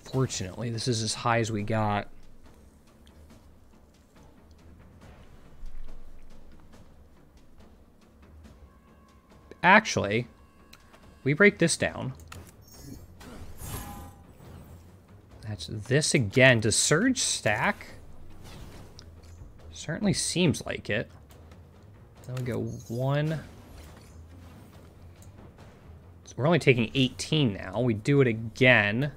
[SPEAKER 1] Unfortunately, this is as high as we got. Actually, we break this down. That's this again. Does Surge stack? Certainly seems like it. Then we go 1. So we're only taking 18 now. We do it again.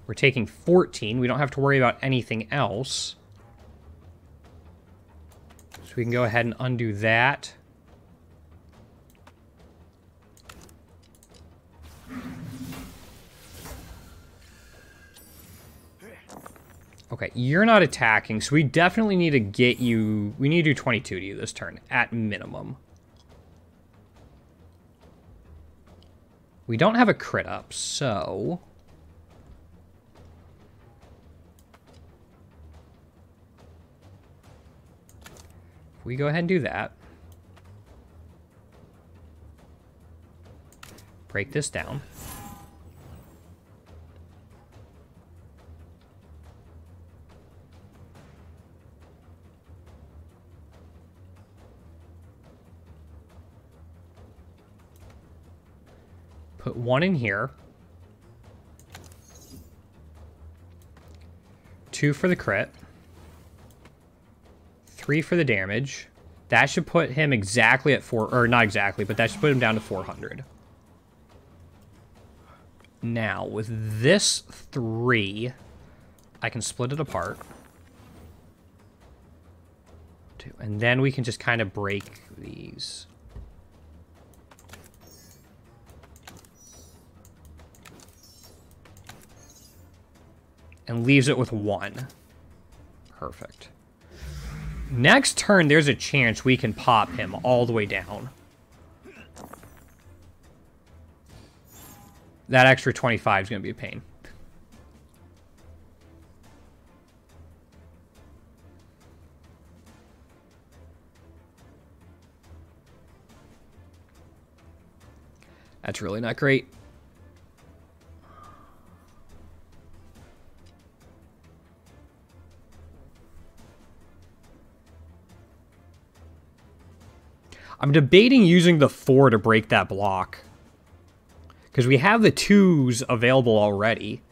[SPEAKER 1] We're taking 14. We don't have to worry about anything else. So we can go ahead and undo that. Okay, you're not attacking, so we definitely need to get you... We need to do 22 to you this turn, at minimum. We don't have a crit up, so... we go ahead and do that. Break this down. Put 1 in here. 2 for the crit. 3 for the damage. That should put him exactly at 4, or not exactly, but that should put him down to 400. Now, with this 3, I can split it apart. 2, and then we can just kind of break these. And leaves it with 1. Perfect. Next turn, there's a chance we can pop him all the way down. That extra 25 is going to be a pain. That's really not great. I'm debating using the 4 to break that block. Because we have the 2s available already.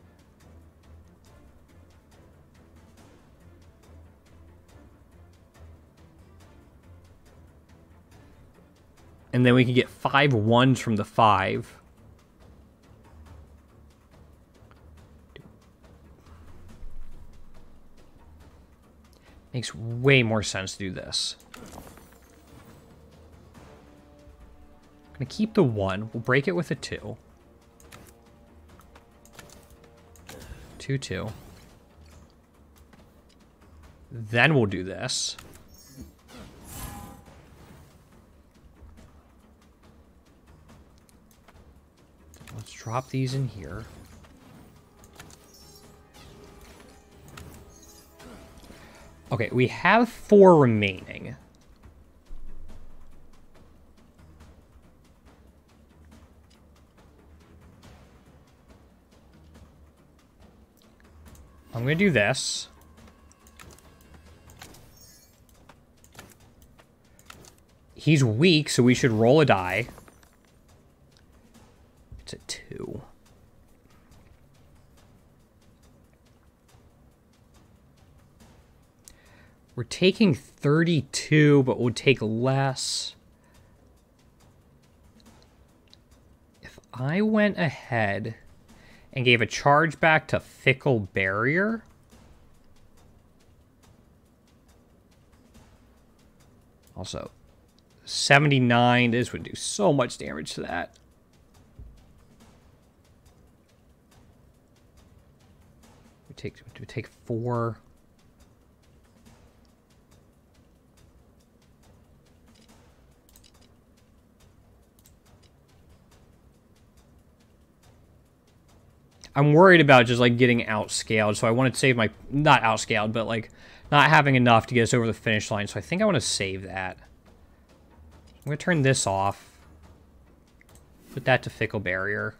[SPEAKER 1] And then we can get 5 1s from the 5. Makes way more sense to do this. I'm going to keep the 1. We'll break it with a 2. 2, 2. Then we'll do this. Let's drop these in here. Okay, we have 4 remaining. I'm going to do this. He's weak, so we should roll a die. It's a 2. We're taking 32, but we'll take less. If I went ahead and gave a charge back to Fickle Barrier, also 79, this would do so much damage to that. We take 4. I'm worried about just, like, getting outscaled, so I want to save my... Not outscaled, but, like, not having enough to get us over the finish line, so I think I want to save that. I'm going to turn this off. Put that to Fickle Barrier.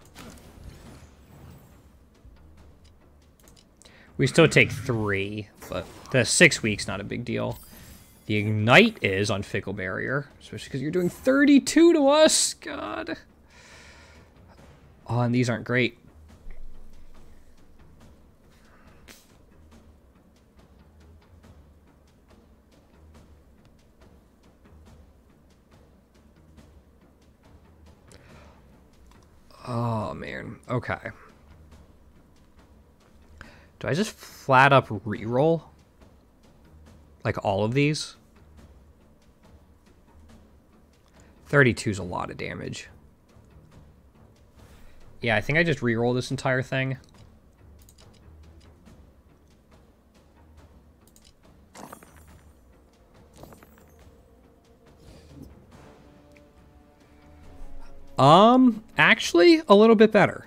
[SPEAKER 1] We still take 3, but the 6 weeks, not a big deal. The Ignite is on Fickle Barrier, especially because you're doing 32 to us. God. Oh, and these aren't great. Oh, man. Okay. Do I just flat up reroll? Like all of these? 32 is a lot of damage. Yeah, I think I just reroll this entire thing. Actually, a little bit better.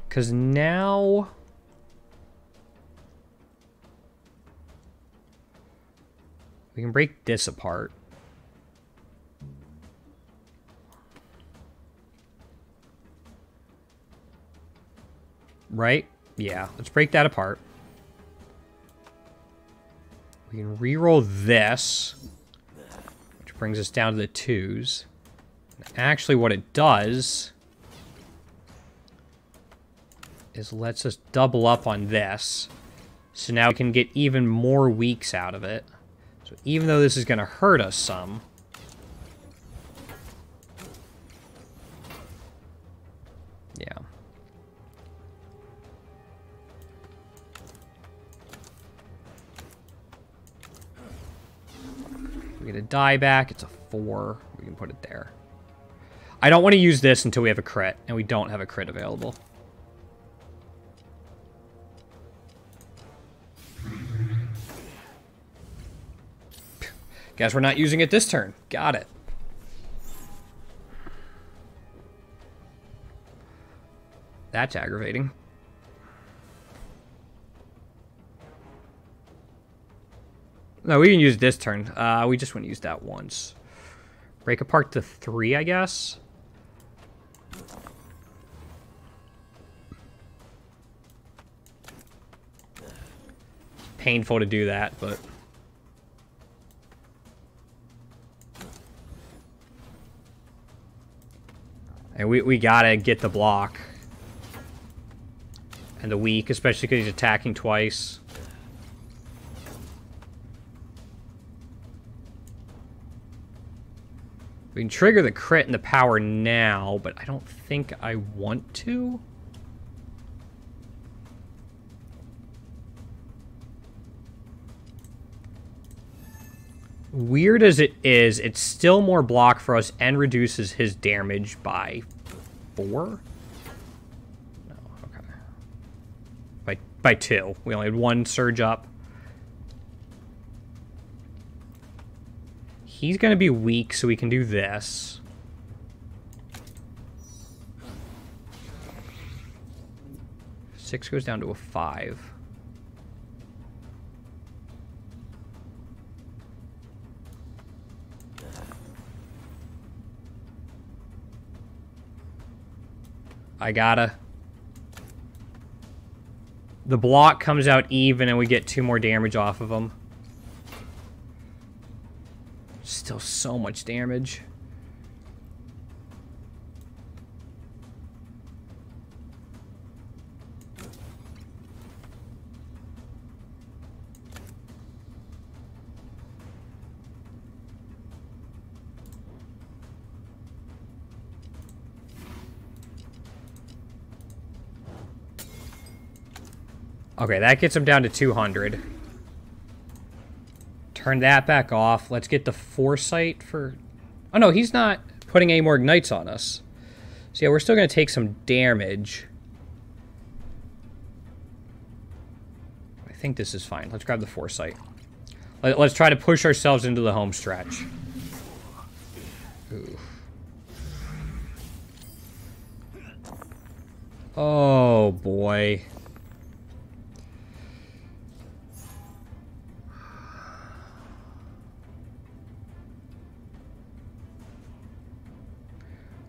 [SPEAKER 1] Because now... we can break this apart. Right? Yeah, let's break that apart. We can reroll this, which brings us down to the 2s. Actually, what it does is lets us double up on this. So now we can get even more weeks out of it. So even though this is going to hurt us some... yeah. We get a die back. It's a 4. We can put it there. I don't want to use this until we have a crit, and we don't have a crit available. Guess we're not using it this turn. Got it. That's aggravating. No, we can use this turn. We just want to use that once. Break apart to 3, I guess. Painful to do that, but... and we gotta get the block. And the weak, especially because he's attacking twice. We can trigger the crit and the power now, but I don't think I want to. Weird as it is, it's still more block for us and reduces his damage by 4? No, okay. By 2. We only had 1 surge up. He's going to be weak, so we can do this. Six goes down to a 5. I gotta The block comes out even and we get 2 more damage off of them. Still so much damage. Okay, that gets him down to 200. Turn that back off. Let's get the foresight for... Oh, no, he's not putting any more ignites on us. So, yeah, we're still going to take some damage. I think this is fine. Let's grab the foresight. Let's try to push ourselves into the home stretch. Ooh. Oh, boy.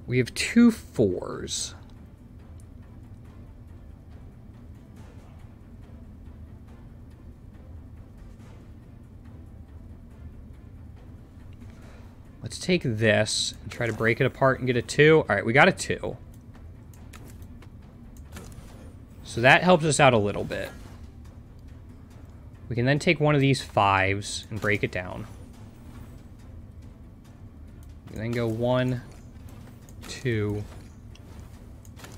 [SPEAKER 1] We have 2 4s. Let's take this and try to break it apart and get a 2. All right, we got a 2. So that helps us out a little bit. We can then take one of these 5s and break it down. And then go 1, 2,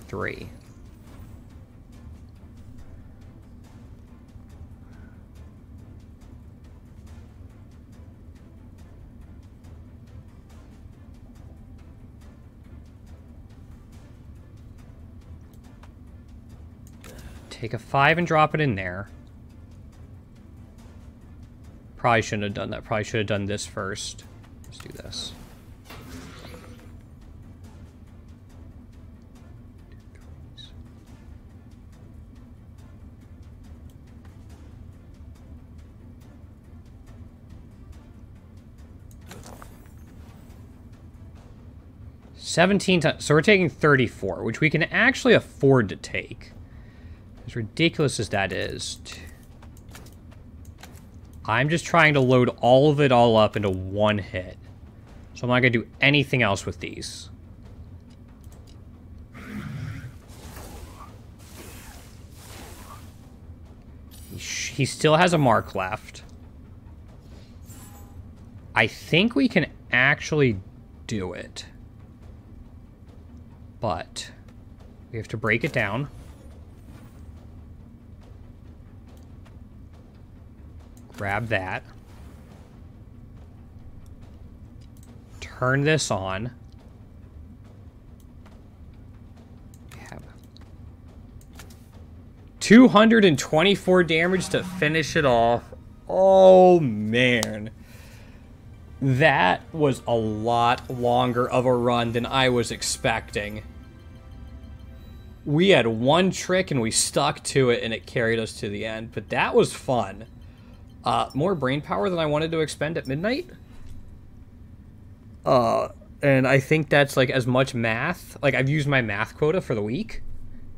[SPEAKER 1] 3. Take a 5 and drop it in there. Probably shouldn't have done that. Probably should have done this first. Let's do this. So we're taking 34, which we can actually afford to take. As ridiculous as that is. I'm just trying to load all of it all up into one hit. So I'm not going to do anything else with these. He still has a mark left. I think we can actually do it. But we have to break it down. Grab that. Turn this on. We have 224 damage to finish it off. Oh, man. That was a lot longer of a run than I was expecting. We had one trick and we stuck to it and it carried us to the end. But that was fun. More brain power than I wanted to expend at midnight. And I think that's like as much math. Like I've used my math quota for the week.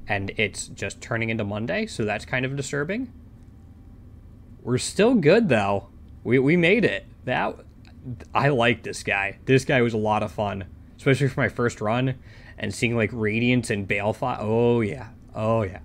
[SPEAKER 1] And it's just turning into Monday. So that's kind of disturbing. We're still good though. We made it. I like this guy. This guy was a lot of fun. Especially for my first run. And seeing like Radiance and Balefire. Oh yeah. Oh yeah.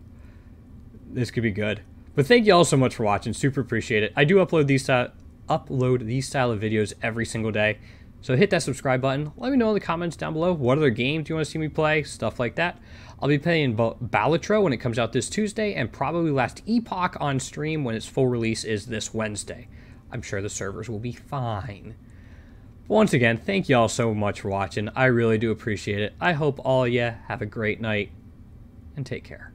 [SPEAKER 1] This could be good. But thank you all so much for watching. Super appreciate it. I do upload these style of videos every single day. So hit that subscribe button. Let me know in the comments down below what other games you want to see me play. Stuff like that. I'll be playing Balatro when it comes out this Tuesday. And probably Last Epoch on stream when its full release is this Wednesday. I'm sure the servers will be fine. Once again, thank you all so much for watching. I really do appreciate it. I hope all of you have a great night. And take care.